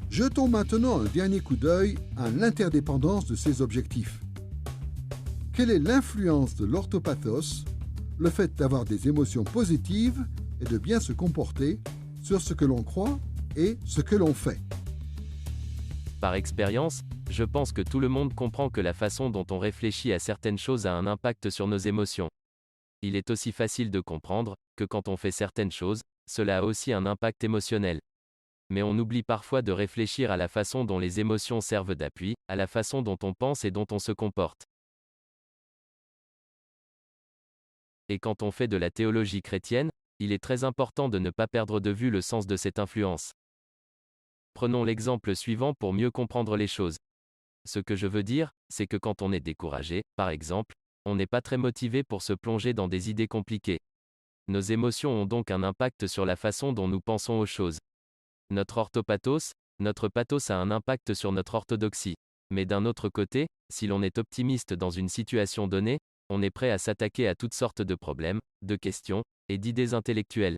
Jetons maintenant un dernier coup d'œil à l'interdépendance de ces objectifs. Quelle est l'influence de l'orthopathos, le fait d'avoir des émotions positives et de bien se comporter, sur ce que l'on croit et ce que l'on fait? Par expérience, je pense que tout le monde comprend que la façon dont on réfléchit à certaines choses a un impact sur nos émotions. Il est aussi facile de comprendre que quand on fait certaines choses, cela a aussi un impact émotionnel. Mais on oublie parfois de réfléchir à la façon dont les émotions servent d'appui, à la façon dont on pense et dont on se comporte. Et quand on fait de la théologie chrétienne, il est très important de ne pas perdre de vue le sens de cette influence. Prenons l'exemple suivant pour mieux comprendre les choses. Ce que je veux dire, c'est que quand on est découragé, par exemple, on n'est pas très motivé pour se plonger dans des idées compliquées. Nos émotions ont donc un impact sur la façon dont nous pensons aux choses. Notre pathos a un impact sur notre orthodoxie. Mais d'un autre côté, si l'on est optimiste dans une situation donnée, on est prêt à s'attaquer à toutes sortes de problèmes, de questions, et d'idées intellectuelles.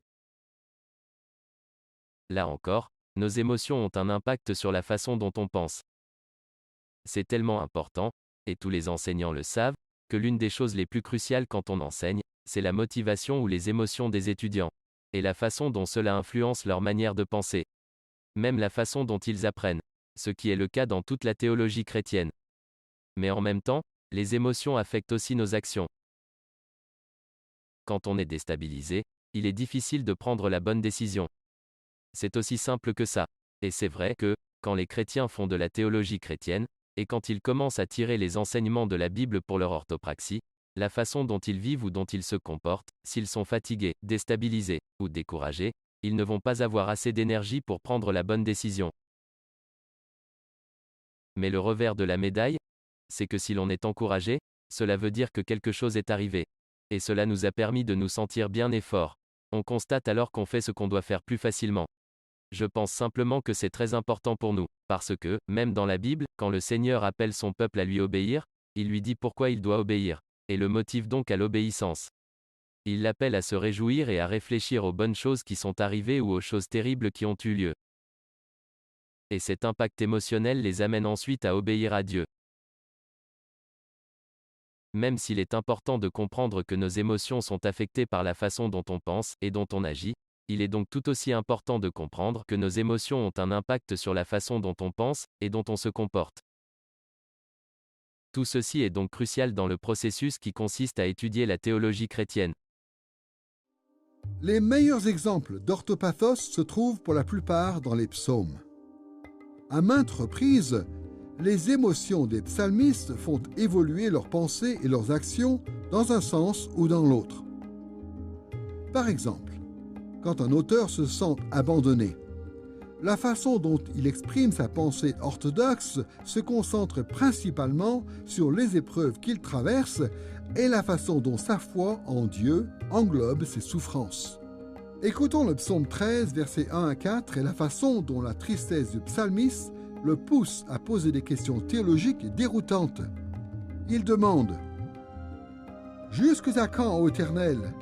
Là encore, nos émotions ont un impact sur la façon dont on pense. C'est tellement important, et tous les enseignants le savent, que l'une des choses les plus cruciales quand on enseigne, c'est la motivation ou les émotions des étudiants, et la façon dont cela influence leur manière de penser. Même la façon dont ils apprennent, ce qui est le cas dans toute la théologie chrétienne. Mais en même temps, les émotions affectent aussi nos actions. Quand on est déstabilisé, il est difficile de prendre la bonne décision. C'est aussi simple que ça. Et c'est vrai que, quand les chrétiens font de la théologie chrétienne, et quand ils commencent à tirer les enseignements de la Bible pour leur orthopraxie, la façon dont ils vivent ou dont ils se comportent, s'ils sont fatigués, déstabilisés ou découragés, ils ne vont pas avoir assez d'énergie pour prendre la bonne décision. Mais le revers de la médaille, c'est que si l'on est encouragé, cela veut dire que quelque chose est arrivé. Et cela nous a permis de nous sentir bien et forts. On constate alors qu'on fait ce qu'on doit faire plus facilement. Je pense simplement que c'est très important pour nous, parce que, même dans la Bible, quand le Seigneur appelle son peuple à lui obéir, il lui dit pourquoi il doit obéir, et le motive donc à l'obéissance. Il l'appelle à se réjouir et à réfléchir aux bonnes choses qui sont arrivées ou aux choses terribles qui ont eu lieu. Et cet impact émotionnel les amène ensuite à obéir à Dieu. Même s'il est important de comprendre que nos émotions sont affectées par la façon dont on pense et dont on agit, il est donc tout aussi important de comprendre que nos émotions ont un impact sur la façon dont on pense et dont on se comporte. Tout ceci est donc crucial dans le processus qui consiste à étudier la théologie chrétienne. Les meilleurs exemples d'orthopathos se trouvent pour la plupart dans les psaumes. À maintes reprises, les émotions des psalmistes font évoluer leurs pensées et leurs actions dans un sens ou dans l'autre. Par exemple, quand un auteur se sent abandonné, la façon dont il exprime sa pensée orthodoxe se concentre principalement sur les épreuves qu'il traverse et la façon dont sa foi en Dieu englobe ses souffrances. Écoutons le psaume 13, versets 1 à 4 et la façon dont la tristesse du psalmiste le pousse à poser des questions théologiques déroutantes. Il demande « Jusqu'à quand, ô Éternel,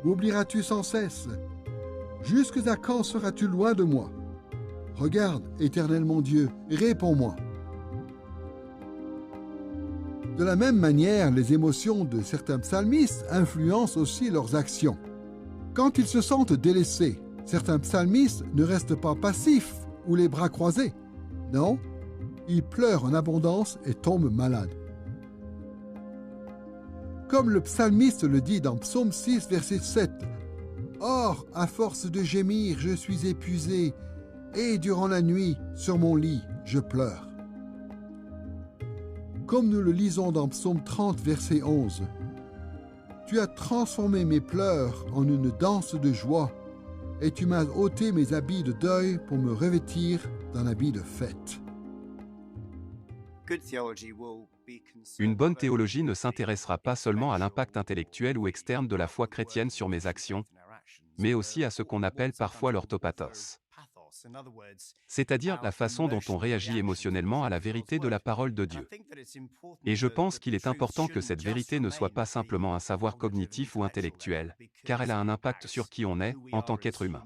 m'oublieras-tu sans cesse? Jusqu'à quand seras-tu loin de moi? Regarde, Éternel mon Dieu, réponds-moi. » De la même manière, les émotions de certains psalmistes influencent aussi leurs actions. Quand ils se sentent délaissés, certains psalmistes ne restent pas passifs ou les bras croisés. Non, ils pleurent en abondance et tombent malades. Comme le psalmiste le dit dans Psaume 6, verset 7, « Or, à force de gémir, je suis épuisé, et durant la nuit, sur mon lit, je pleure. » Comme nous le lisons dans Psaume 30, verset 11, « Tu as transformé mes pleurs en une danse de joie, et tu m'as ôté mes habits de deuil pour me revêtir d'un habit de fête. » Une bonne théologie ne s'intéressera pas seulement à l'impact intellectuel ou externe de la foi chrétienne sur mes actions, mais aussi à ce qu'on appelle parfois l'orthopathos, c'est-à-dire la façon dont on réagit émotionnellement à la vérité de la parole de Dieu. Et je pense qu'il est important que cette vérité ne soit pas simplement un savoir cognitif ou intellectuel, car elle a un impact sur qui on est en tant qu'être humain.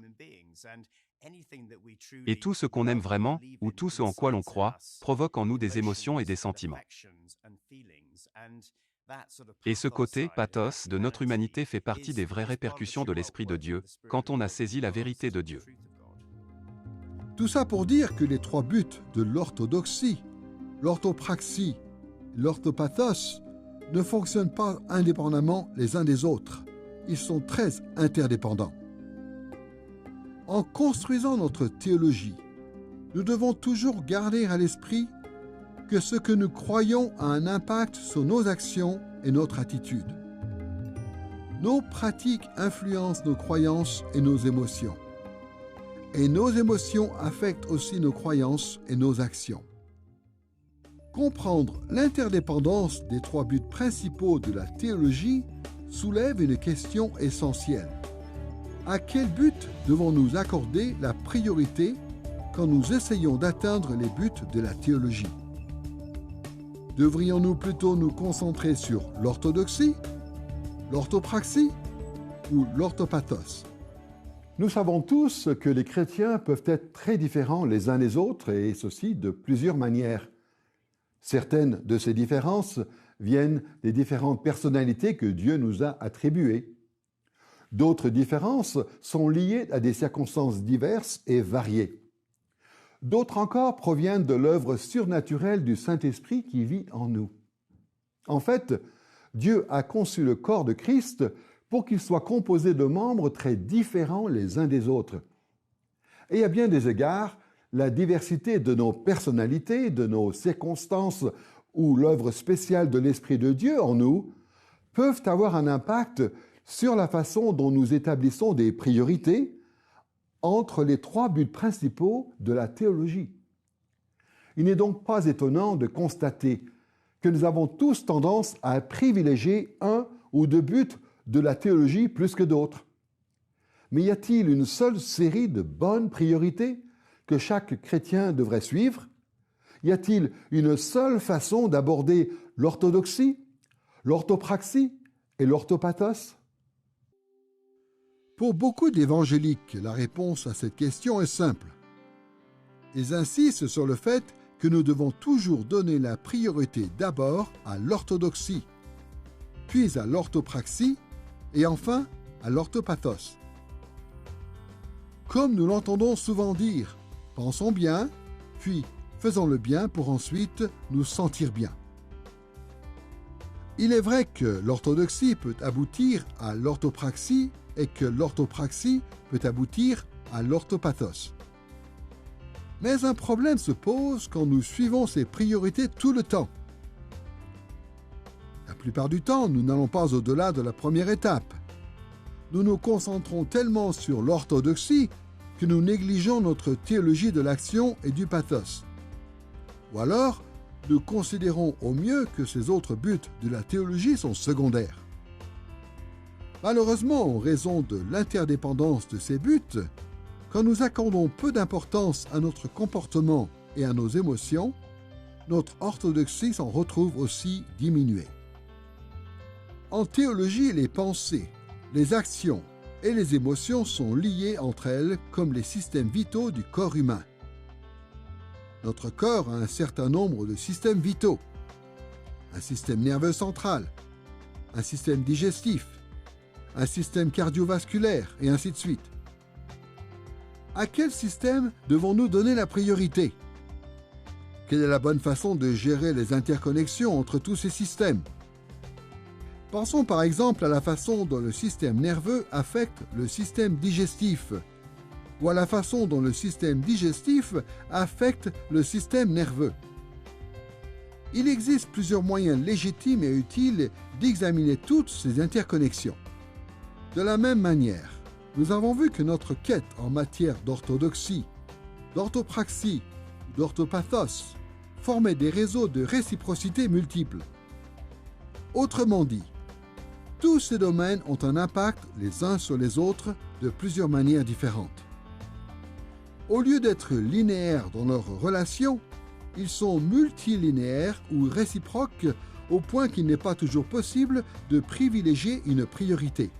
Et tout ce qu'on aime vraiment, ou tout ce en quoi l'on croit, provoque en nous des émotions et des sentiments. Et ce côté, pathos, de notre humanité fait partie des vraies répercussions de l'Esprit de Dieu, quand on a saisi la vérité de Dieu. Tout ça pour dire que les trois buts de l'orthodoxie, l'orthopraxie, l'orthopathos, ne fonctionnent pas indépendamment les uns des autres. Ils sont très interdépendants. En construisant notre théologie, nous devons toujours garder à l'esprit que ce que nous croyons a un impact sur nos actions et notre attitude. Nos pratiques influencent nos croyances et nos émotions. Et nos émotions affectent aussi nos croyances et nos actions. Comprendre l'interdépendance des trois buts principaux de la théologie soulève une question essentielle. À quel but devons-nous accorder la priorité quand nous essayons d'atteindre les buts de la théologie? Devrions-nous plutôt nous concentrer sur l'orthodoxie, l'orthopraxie ou l'orthopathos? Nous savons tous que les chrétiens peuvent être très différents les uns des autres, et ceci de plusieurs manières. Certaines de ces différences viennent des différentes personnalités que Dieu nous a attribuées. D'autres différences sont liées à des circonstances diverses et variées. D'autres encore proviennent de l'œuvre surnaturelle du Saint-Esprit qui vit en nous. En fait, Dieu a conçu le corps de Christ pour qu'il soit composé de membres très différents les uns des autres. Et à bien des égards, la diversité de nos personnalités, de nos circonstances ou l'œuvre spéciale de l'Esprit de Dieu en nous peuvent avoir un impact sur la façon dont nous établissons des priorités entre les trois buts principaux de la théologie. Il n'est donc pas étonnant de constater que nous avons tous tendance à privilégier un ou deux buts de la théologie plus que d'autres. Mais y a-t-il une seule série de bonnes priorités que chaque chrétien devrait suivre? Y a-t-il une seule façon d'aborder l'orthodoxie, l'orthopraxie et l'orthopathos? Pour beaucoup d'évangéliques, la réponse à cette question est simple. Ils insistent sur le fait que nous devons toujours donner la priorité d'abord à l'orthodoxie, puis à l'orthopraxie et enfin à l'orthopathos. Comme nous l'entendons souvent dire, pensons bien, puis faisons le bien pour ensuite nous sentir bien. Il est vrai que l'orthodoxie peut aboutir à l'orthopraxie et que l'orthopraxie peut aboutir à l'orthopathos. Mais un problème se pose quand nous suivons ces priorités tout le temps. La plupart du temps, nous n'allons pas au-delà de la première étape. Nous nous concentrons tellement sur l'orthodoxie que nous négligeons notre théologie de l'action et du pathos. Ou alors, nous considérons au mieux que ces autres buts de la théologie sont secondaires. Malheureusement, en raison de l'interdépendance de ces buts, quand nous accordons peu d'importance à notre comportement et à nos émotions, notre orthodoxie s'en retrouve aussi diminuée. En théologie, les pensées, les actions et les émotions sont liées entre elles comme les systèmes vitaux du corps humain. Notre corps a un certain nombre de systèmes vitaux. Un système nerveux central, un système digestif, un système cardiovasculaire, et ainsi de suite. À quel système devons-nous donner la priorité? Quelle est la bonne façon de gérer les interconnexions entre tous ces systèmes? Pensons par exemple à la façon dont le système nerveux affecte le système digestif, ou à la façon dont le système digestif affecte le système nerveux. Il existe plusieurs moyens légitimes et utiles d'examiner toutes ces interconnexions. De la même manière, nous avons vu que notre quête en matière d'orthodoxie, d'orthopraxie ou d'orthopathos formait des réseaux de réciprocité multiples. Autrement dit, tous ces domaines ont un impact les uns sur les autres de plusieurs manières différentes. Au lieu d'être linéaires dans leurs relations, ils sont multilinéaires ou réciproques au point qu'il n'est pas toujours possible de privilégier une priorité.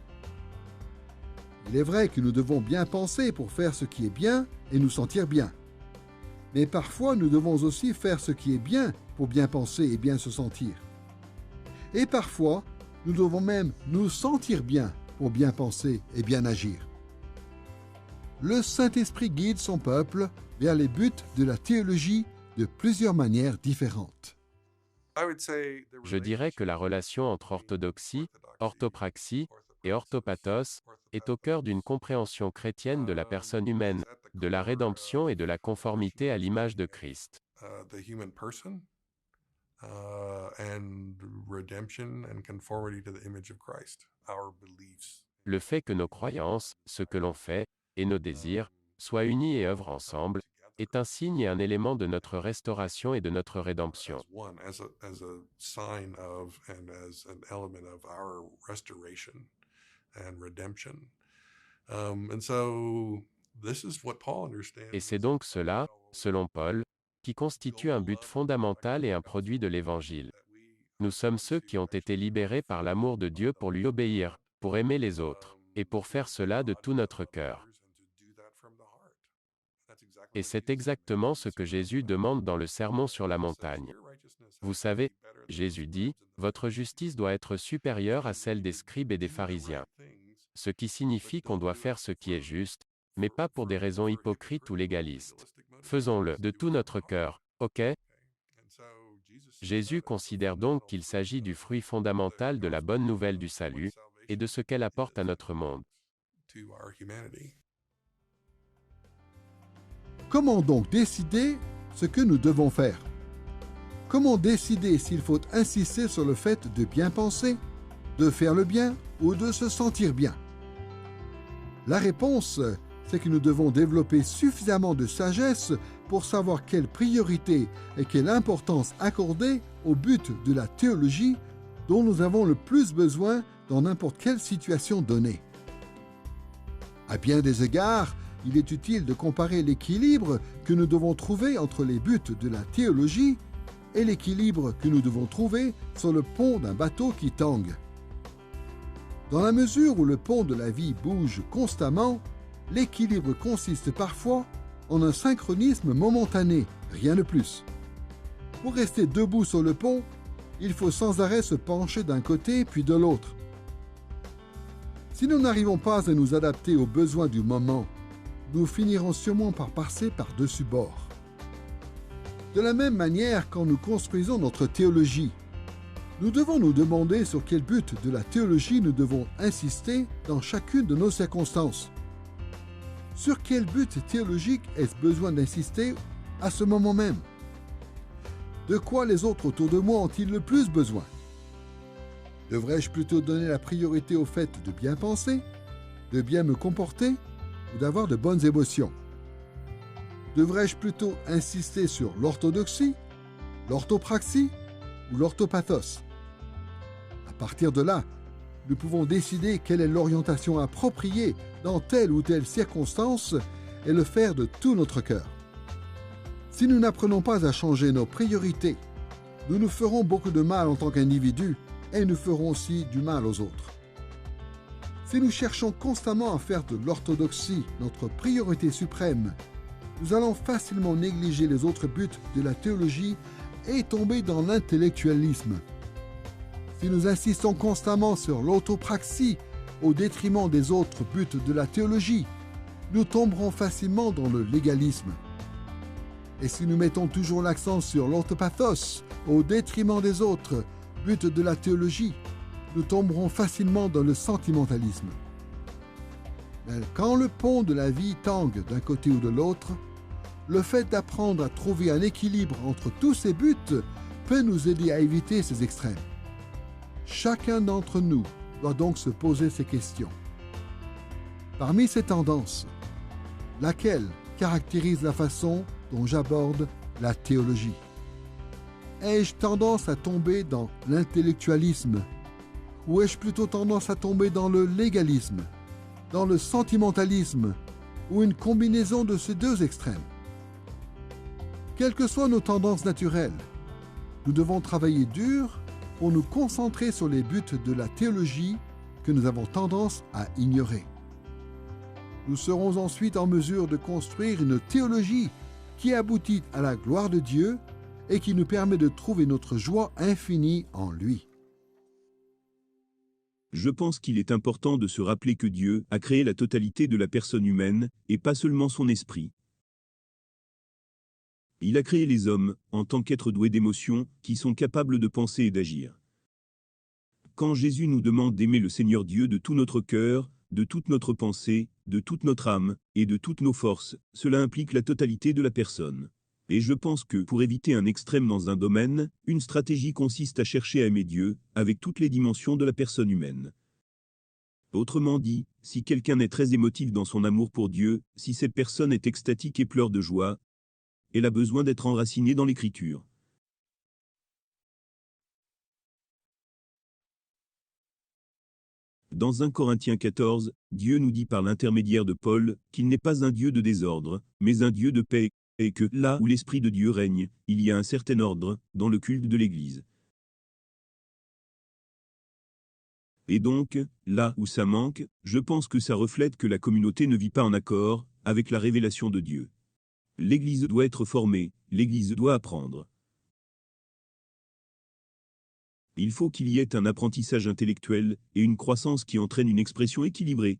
Il est vrai que nous devons bien penser pour faire ce qui est bien et nous sentir bien. Mais parfois, nous devons aussi faire ce qui est bien pour bien penser et bien se sentir. Et parfois, nous devons même nous sentir bien pour bien penser et bien agir. Le Saint-Esprit guide son peuple vers les buts de la théologie de plusieurs manières différentes. Je dirais que la relation entre orthodoxie, orthopraxie et orthopathos est au cœur d'une compréhension chrétienne de la personne humaine, de la rédemption et de la conformité à l'image de Christ. Le fait que nos croyances, ce que l'on fait, et nos désirs, soient unis et œuvrent ensemble, est un signe et un élément de notre restauration et de notre rédemption. Et c'est donc cela, selon Paul, qui constitue un but fondamental et un produit de l'Évangile. Nous sommes ceux qui ont été libérés par l'amour de Dieu pour lui obéir, pour aimer les autres, et pour faire cela de tout notre cœur. Et c'est exactement ce que Jésus demande dans le Sermon sur la montagne. Vous savez, Jésus dit, « Votre justice doit être supérieure à celle des scribes et des pharisiens. » Ce qui signifie qu'on doit faire ce qui est juste, mais pas pour des raisons hypocrites ou légalistes. Faisons-le de tout notre cœur, ok? Jésus considère donc qu'il s'agit du fruit fondamental de la bonne nouvelle du salut, et de ce qu'elle apporte à notre monde. Comment donc décider ce que nous devons faire? Comment décider s'il faut insister sur le fait de bien penser, de faire le bien ou de se sentir bien? La réponse, c'est que nous devons développer suffisamment de sagesse pour savoir quelle priorité et quelle importance accorder au but de la théologie dont nous avons le plus besoin dans n'importe quelle situation donnée. À bien des égards, il est utile de comparer l'équilibre que nous devons trouver entre les buts de la théologie et l'équilibre que nous devons trouver sur le pont d'un bateau qui tangue. Dans la mesure où le pont de la vie bouge constamment, l'équilibre consiste parfois en un synchronisme momentané, rien de plus. Pour rester debout sur le pont, il faut sans arrêt se pencher d'un côté puis de l'autre. Si nous n'arrivons pas à nous adapter aux besoins du moment, nous finirons sûrement par passer par-dessus bord. De la même manière, quand nous construisons notre théologie, nous devons nous demander sur quel but de la théologie nous devons insister dans chacune de nos circonstances. Sur quel but théologique est-ce besoin d'insister à ce moment même? De quoi les autres autour de moi ont-ils le plus besoin? Devrais-je plutôt donner la priorité au fait de bien penser, de bien me comporter ou d'avoir de bonnes émotions? Devrais-je plutôt insister sur l'orthodoxie, l'orthopraxie ou l'orthopathos? À partir de là, nous pouvons décider quelle est l'orientation appropriée dans telle ou telle circonstance et le faire de tout notre cœur. Si nous n'apprenons pas à changer nos priorités, nous nous ferons beaucoup de mal en tant qu'individus et nous ferons aussi du mal aux autres. Si nous cherchons constamment à faire de l'orthodoxie notre priorité suprême, nous allons facilement négliger les autres buts de la théologie et tomber dans l'intellectualisme. Si nous insistons constamment sur l'autopraxie au détriment des autres buts de la théologie, nous tomberons facilement dans le légalisme. Et si nous mettons toujours l'accent sur l'orthopathos au détriment des autres buts de la théologie, nous tomberons facilement dans le sentimentalisme. Mais quand le pont de la vie tangue d'un côté ou de l'autre, le fait d'apprendre à trouver un équilibre entre tous ces buts peut nous aider à éviter ces extrêmes. Chacun d'entre nous doit donc se poser ces questions. Parmi ces tendances, laquelle caractérise la façon dont j'aborde la théologie? Ai-je tendance à tomber dans l'intellectualisme ou ai-je plutôt tendance à tomber dans le légalisme, dans le sentimentalisme ou une combinaison de ces deux extrêmes? Quelles que soient nos tendances naturelles, nous devons travailler dur pour nous concentrer sur les buts de la théologie que nous avons tendance à ignorer. Nous serons ensuite en mesure de construire une théologie qui aboutit à la gloire de Dieu et qui nous permet de trouver notre joie infinie en lui. Je pense qu'il est important de se rappeler que Dieu a créé la totalité de la personne humaine, et pas seulement son esprit. Il a créé les hommes, en tant qu'êtres doués d'émotions, qui sont capables de penser et d'agir. Quand Jésus nous demande d'aimer le Seigneur Dieu de tout notre cœur, de toute notre pensée, de toute notre âme, et de toutes nos forces, cela implique la totalité de la personne. Et je pense que, pour éviter un extrême dans un domaine, une stratégie consiste à chercher à aimer Dieu, avec toutes les dimensions de la personne humaine. Autrement dit, si quelqu'un est très émotif dans son amour pour Dieu, si cette personne est extatique et pleure de joie, elle a besoin d'être enracinée dans l'Écriture. Dans 1 Corinthiens 14, Dieu nous dit par l'intermédiaire de Paul qu'il n'est pas un Dieu de désordre, mais un Dieu de paix, et que, là où l'Esprit de Dieu règne, il y a un certain ordre dans le culte de l'Église. Et donc, là où ça manque, je pense que ça reflète que la communauté ne vit pas en accord avec la révélation de Dieu. L'Église doit être formée, l'Église doit apprendre. Il faut qu'il y ait un apprentissage intellectuel et une croissance qui entraîne une expression équilibrée.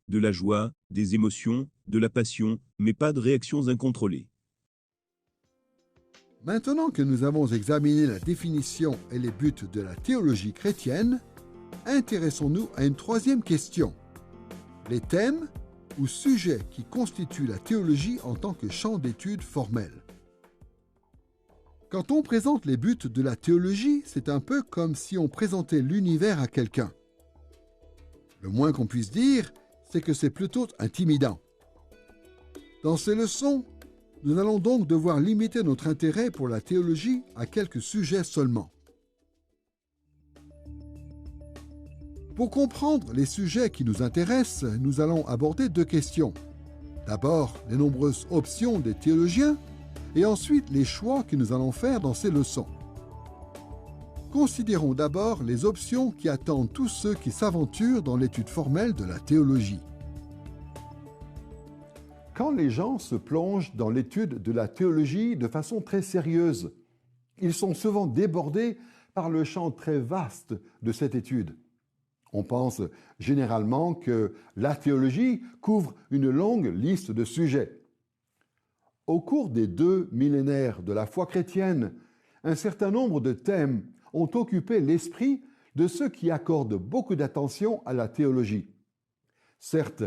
De la joie, des émotions, de la passion, mais pas de réactions incontrôlées. Maintenant que nous avons examiné la définition et les buts de la théologie chrétienne, intéressons-nous à une troisième question. Les thèmes ou sujets qui constituent la théologie en tant que champ d'étude formel. Quand on présente les buts de la théologie, c'est un peu comme si on présentait l'univers à quelqu'un. Le moins qu'on puisse dire, c'est que c'est plutôt intimidant. Dans ces leçons, nous allons donc devoir limiter notre intérêt pour la théologie à quelques sujets seulement. Pour comprendre les sujets qui nous intéressent, nous allons aborder deux questions. D'abord, les nombreuses options des théologiens, et ensuite les choix que nous allons faire dans ces leçons. Considérons d'abord les options qui attendent tous ceux qui s'aventurent dans l'étude formelle de la théologie. Quand les gens se plongent dans l'étude de la théologie de façon très sérieuse, ils sont souvent débordés par le champ très vaste de cette étude. On pense généralement que la théologie couvre une longue liste de sujets. Au cours des 2 millénaires de la foi chrétienne, un certain nombre de thèmes ont occupé l'esprit de ceux qui accordent beaucoup d'attention à la théologie. Certes,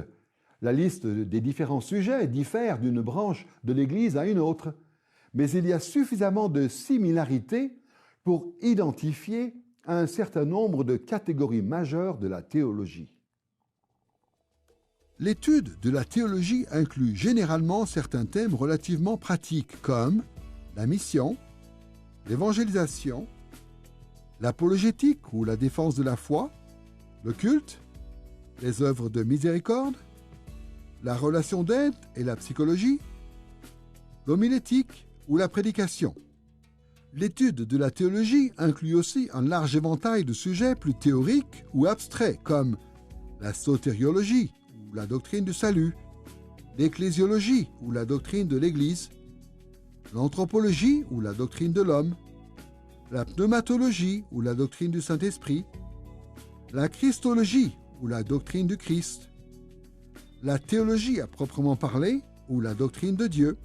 la liste des différents sujets diffère d'une branche de l'Église à une autre, mais il y a suffisamment de similarités pour identifier un certain nombre de catégories majeures de la théologie. L'étude de la théologie inclut généralement certains thèmes relativement pratiques comme la mission, l'évangélisation, l'apologétique ou la défense de la foi, le culte, les œuvres de miséricorde, la relation d'aide et la psychologie, l'homilétique ou la prédication. L'étude de la théologie inclut aussi un large éventail de sujets plus théoriques ou abstraits comme la sotériologie ou la doctrine du salut, l'ecclésiologie ou la doctrine de l'Église, l'anthropologie ou la doctrine de l'homme, la pneumatologie ou la doctrine du Saint-Esprit, la christologie ou la doctrine du Christ, la théologie à proprement parler ou la doctrine de Dieu,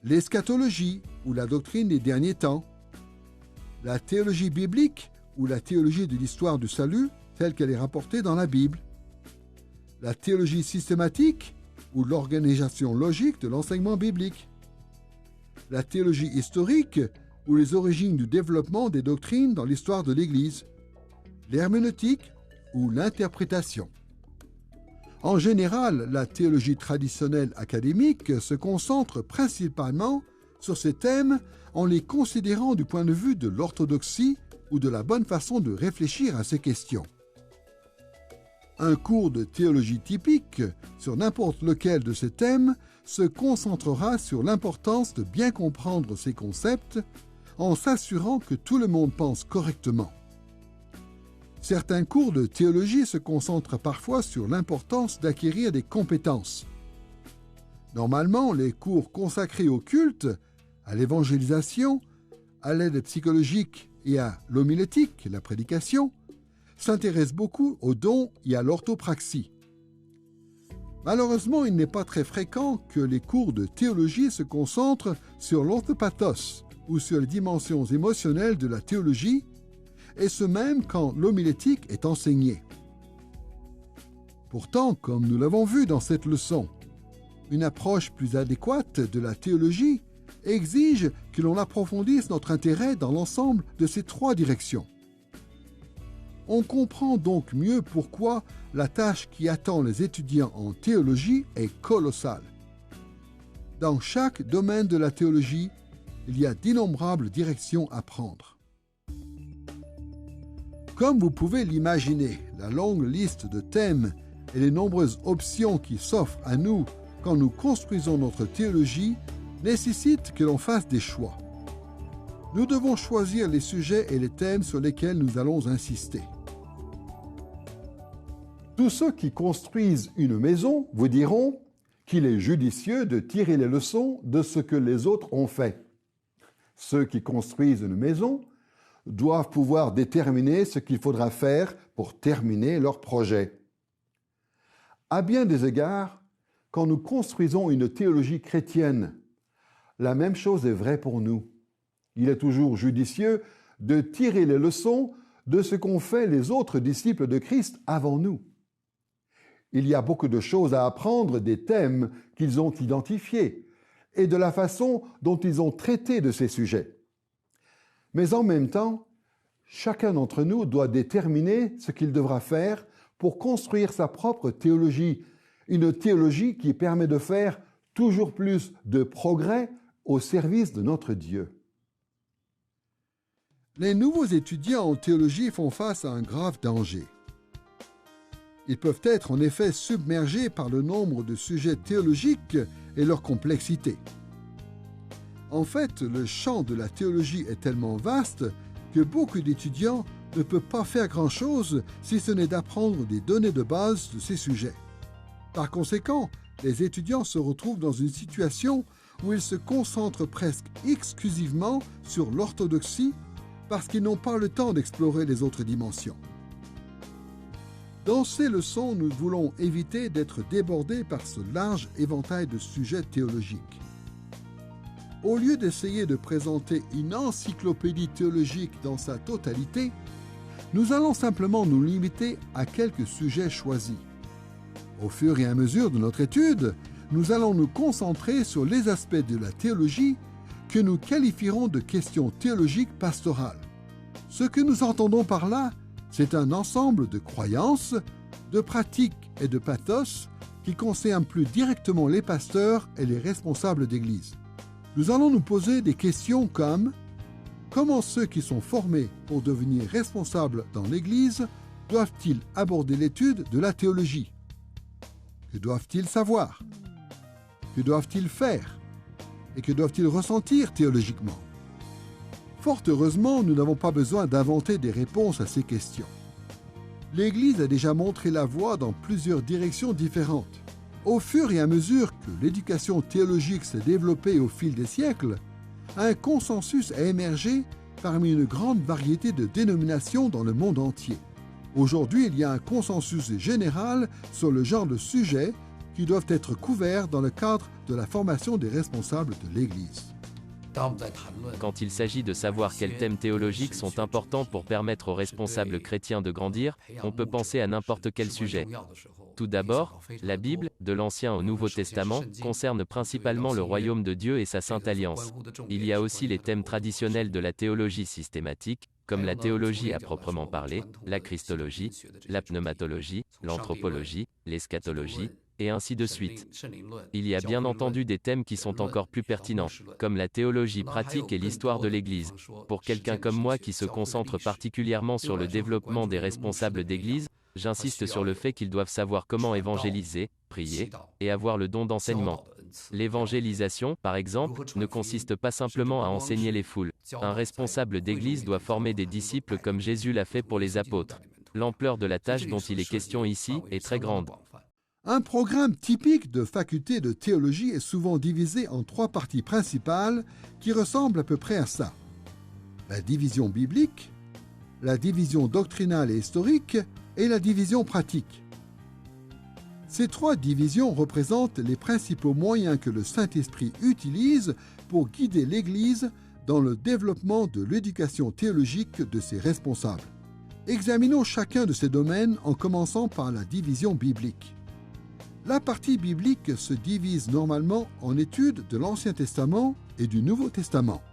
l'eschatologie ou la doctrine des derniers temps, la théologie biblique ou la théologie de l'histoire du salut telle qu'elle est rapportée dans la Bible, la théologie systématique ou l'organisation logique de l'enseignement biblique, la théologie historique ou les origines du développement des doctrines dans l'histoire de l'Église, l'herméneutique ou l'interprétation. En général, la théologie traditionnelle académique se concentre principalement sur ces thèmes en les considérant du point de vue de l'orthodoxie ou de la bonne façon de réfléchir à ces questions. Un cours de théologie typique sur n'importe lequel de ces thèmes se concentrera sur l'importance de bien comprendre ces concepts en s'assurant que tout le monde pense correctement. Certains cours de théologie se concentrent parfois sur l'importance d'acquérir des compétences. Normalement, les cours consacrés au culte, à l'évangélisation, à l'aide psychologique et à l'homilétique, la prédication, s'intéressent beaucoup aux dons et à l'orthopraxie. Malheureusement, il n'est pas très fréquent que les cours de théologie se concentrent sur l'orthopathos ou sur les dimensions émotionnelles de la théologie, et ce même quand l'homilétique est enseignée. Pourtant, comme nous l'avons vu dans cette leçon, une approche plus adéquate de la théologie exige que l'on approfondisse notre intérêt dans l'ensemble de ces 3 directions. On comprend donc mieux pourquoi la tâche qui attend les étudiants en théologie est colossale. Dans chaque domaine de la théologie, il y a d'innombrables directions à prendre. Comme vous pouvez l'imaginer, la longue liste de thèmes et les nombreuses options qui s'offrent à nous quand nous construisons notre théologie nécessitent que l'on fasse des choix. Nous devons choisir les sujets et les thèmes sur lesquels nous allons insister. Tous ceux qui construisent une maison vous diront qu'il est judicieux de tirer les leçons de ce que les autres ont fait. Ceux qui construisent une maison doivent pouvoir déterminer ce qu'il faudra faire pour terminer leur projet. À bien des égards, quand nous construisons une théologie chrétienne, la même chose est vraie pour nous. Il est toujours judicieux de tirer les leçons de ce qu'ont fait les autres disciples de Christ avant nous. Il y a beaucoup de choses à apprendre des thèmes qu'ils ont identifiés, et de la façon dont ils ont traité de ces sujets. Mais en même temps, chacun d'entre nous doit déterminer ce qu'il devra faire pour construire sa propre théologie, une théologie qui permet de faire toujours plus de progrès au service de notre Dieu. Les nouveaux étudiants en théologie font face à un grave danger. Ils peuvent être en effet submergés par le nombre de sujets théologiques et leur complexité. En fait, le champ de la théologie est tellement vaste que beaucoup d'étudiants ne peuvent pas faire grand-chose si ce n'est d'apprendre des données de base de ces sujets. Par conséquent, les étudiants se retrouvent dans une situation où ils se concentrent presque exclusivement sur l'orthodoxie parce qu'ils n'ont pas le temps d'explorer les autres dimensions. Dans ces leçons, nous voulons éviter d'être débordés par ce large éventail de sujets théologiques. Au lieu d'essayer de présenter une encyclopédie théologique dans sa totalité, nous allons simplement nous limiter à quelques sujets choisis. Au fur et à mesure de notre étude, nous allons nous concentrer sur les aspects de la théologie que nous qualifierons de questions théologiques pastorales. Ce que nous entendons par là, c'est un ensemble de croyances, de pratiques et de pathos qui concernent plus directement les pasteurs et les responsables d'Église. Nous allons nous poser des questions comme « Comment ceux qui sont formés pour devenir responsables dans l'Église doivent-ils aborder l'étude de la théologie ? Que doivent-ils savoir ? Que doivent-ils faire ? Et que doivent-ils ressentir théologiquement ? Fort heureusement, nous n'avons pas besoin d'inventer des réponses à ces questions. L'Église a déjà montré la voie dans plusieurs directions différentes. Au fur et à mesure que l'éducation théologique s'est développée au fil des siècles, un consensus a émergé parmi une grande variété de dénominations dans le monde entier. Aujourd'hui, il y a un consensus général sur le genre de sujets qui doivent être couverts dans le cadre de la formation des responsables de l'Église. Quand il s'agit de savoir quels thèmes théologiques sont importants pour permettre aux responsables chrétiens de grandir, on peut penser à n'importe quel sujet. Tout d'abord, la Bible, de l'Ancien au Nouveau Testament, concerne principalement le royaume de Dieu et sa Sainte Alliance. Il y a aussi les thèmes traditionnels de la théologie systématique, comme la théologie à proprement parler, la christologie, la pneumatologie, l'anthropologie, l'eschatologie, et ainsi de suite. Il y a bien entendu des thèmes qui sont encore plus pertinents, comme la théologie pratique et l'histoire de l'Église. Pour quelqu'un comme moi qui se concentre particulièrement sur le développement des responsables d'Église, j'insiste sur le fait qu'ils doivent savoir comment évangéliser, prier, et avoir le don d'enseignement. L'évangélisation, par exemple, ne consiste pas simplement à enseigner les foules. Un responsable d'Église doit former des disciples comme Jésus l'a fait pour les apôtres. L'ampleur de la tâche dont il est question ici est très grande. Un programme typique de faculté de théologie est souvent divisé en 3 parties principales qui ressemblent à peu près à ça. La division biblique, la division doctrinale et historique et la division pratique. Ces 3 divisions représentent les principaux moyens que le Saint-Esprit utilise pour guider l'Église dans le développement de l'éducation théologique de ses responsables. Examinons chacun de ces domaines en commençant par la division biblique. La partie biblique se divise normalement en études de l'Ancien Testament et du Nouveau Testament.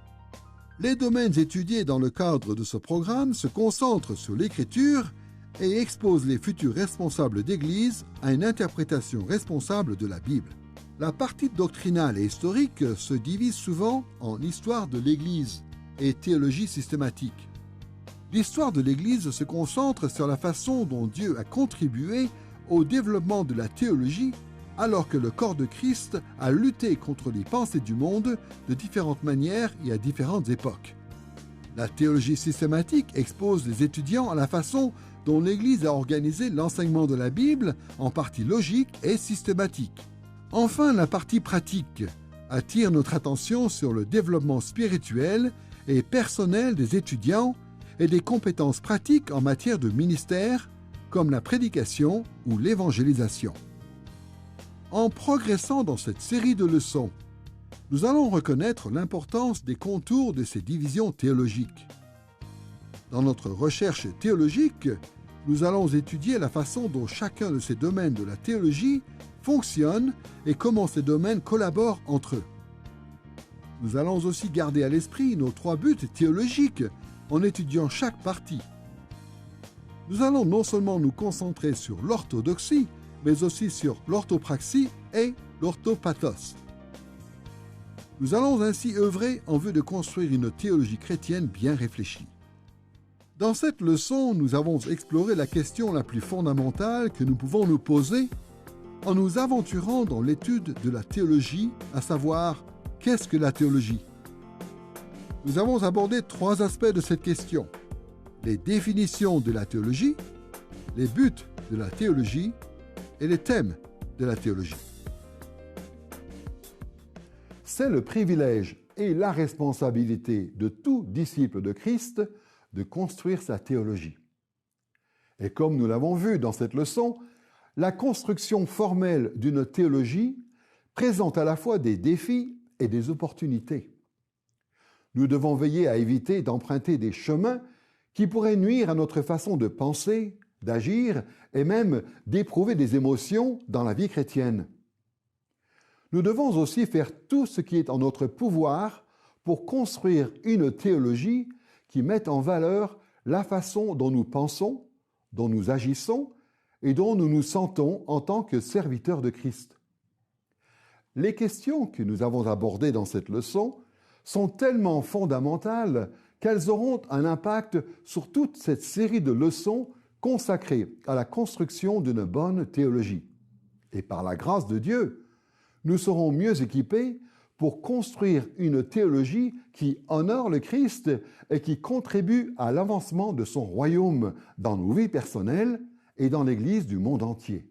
Les domaines étudiés dans le cadre de ce programme se concentrent sur l'Écriture et exposent les futurs responsables d'Église à une interprétation responsable de la Bible. La partie doctrinale et historique se divise souvent en histoire de l'Église et théologie systématique. L'histoire de l'Église se concentre sur la façon dont Dieu a contribué au développement de la théologie, alors que le corps de Christ a lutté contre les pensées du monde de différentes manières et à différentes époques. La théologie systématique expose les étudiants à la façon dont l'Église a organisé l'enseignement de la Bible en partie logique et systématique. Enfin, la partie pratique attire notre attention sur le développement spirituel et personnel des étudiants et des compétences pratiques en matière de ministère, comme la prédication ou l'évangélisation. En progressant dans cette série de leçons, nous allons reconnaître l'importance des contours de ces divisions théologiques. Dans notre recherche théologique, nous allons étudier la façon dont chacun de ces domaines de la théologie fonctionne et comment ces domaines collaborent entre eux. Nous allons aussi garder à l'esprit nos 3 buts théologiques en étudiant chaque partie. Nous allons non seulement nous concentrer sur l'orthodoxie, mais aussi sur l'orthopraxie et l'orthopathos. Nous allons ainsi œuvrer en vue de construire une théologie chrétienne bien réfléchie. Dans cette leçon, nous avons exploré la question la plus fondamentale que nous pouvons nous poser en nous aventurant dans l'étude de la théologie, à savoir, qu'est-ce que la théologie? Nous avons abordé 3 aspects de cette question: les définitions de la théologie, les buts de la théologie et les thèmes de la théologie. C'est le privilège et la responsabilité de tout disciple de Christ de construire sa théologie. Et comme nous l'avons vu dans cette leçon, la construction formelle d'une théologie présente à la fois des défis et des opportunités. Nous devons veiller à éviter d'emprunter des chemins qui pourraient nuire à notre façon de penser, d'agir et même d'éprouver des émotions dans la vie chrétienne. Nous devons aussi faire tout ce qui est en notre pouvoir pour construire une théologie qui mette en valeur la façon dont nous pensons, dont nous agissons et dont nous nous sentons en tant que serviteurs de Christ. Les questions que nous avons abordées dans cette leçon sont tellement fondamentales qu'elles auront un impact sur toute cette série de leçons consacrées à la construction d'une bonne théologie. Et par la grâce de Dieu, nous serons mieux équipés pour construire une théologie qui honore le Christ et qui contribue à l'avancement de son royaume dans nos vies personnelles et dans l'Église du monde entier.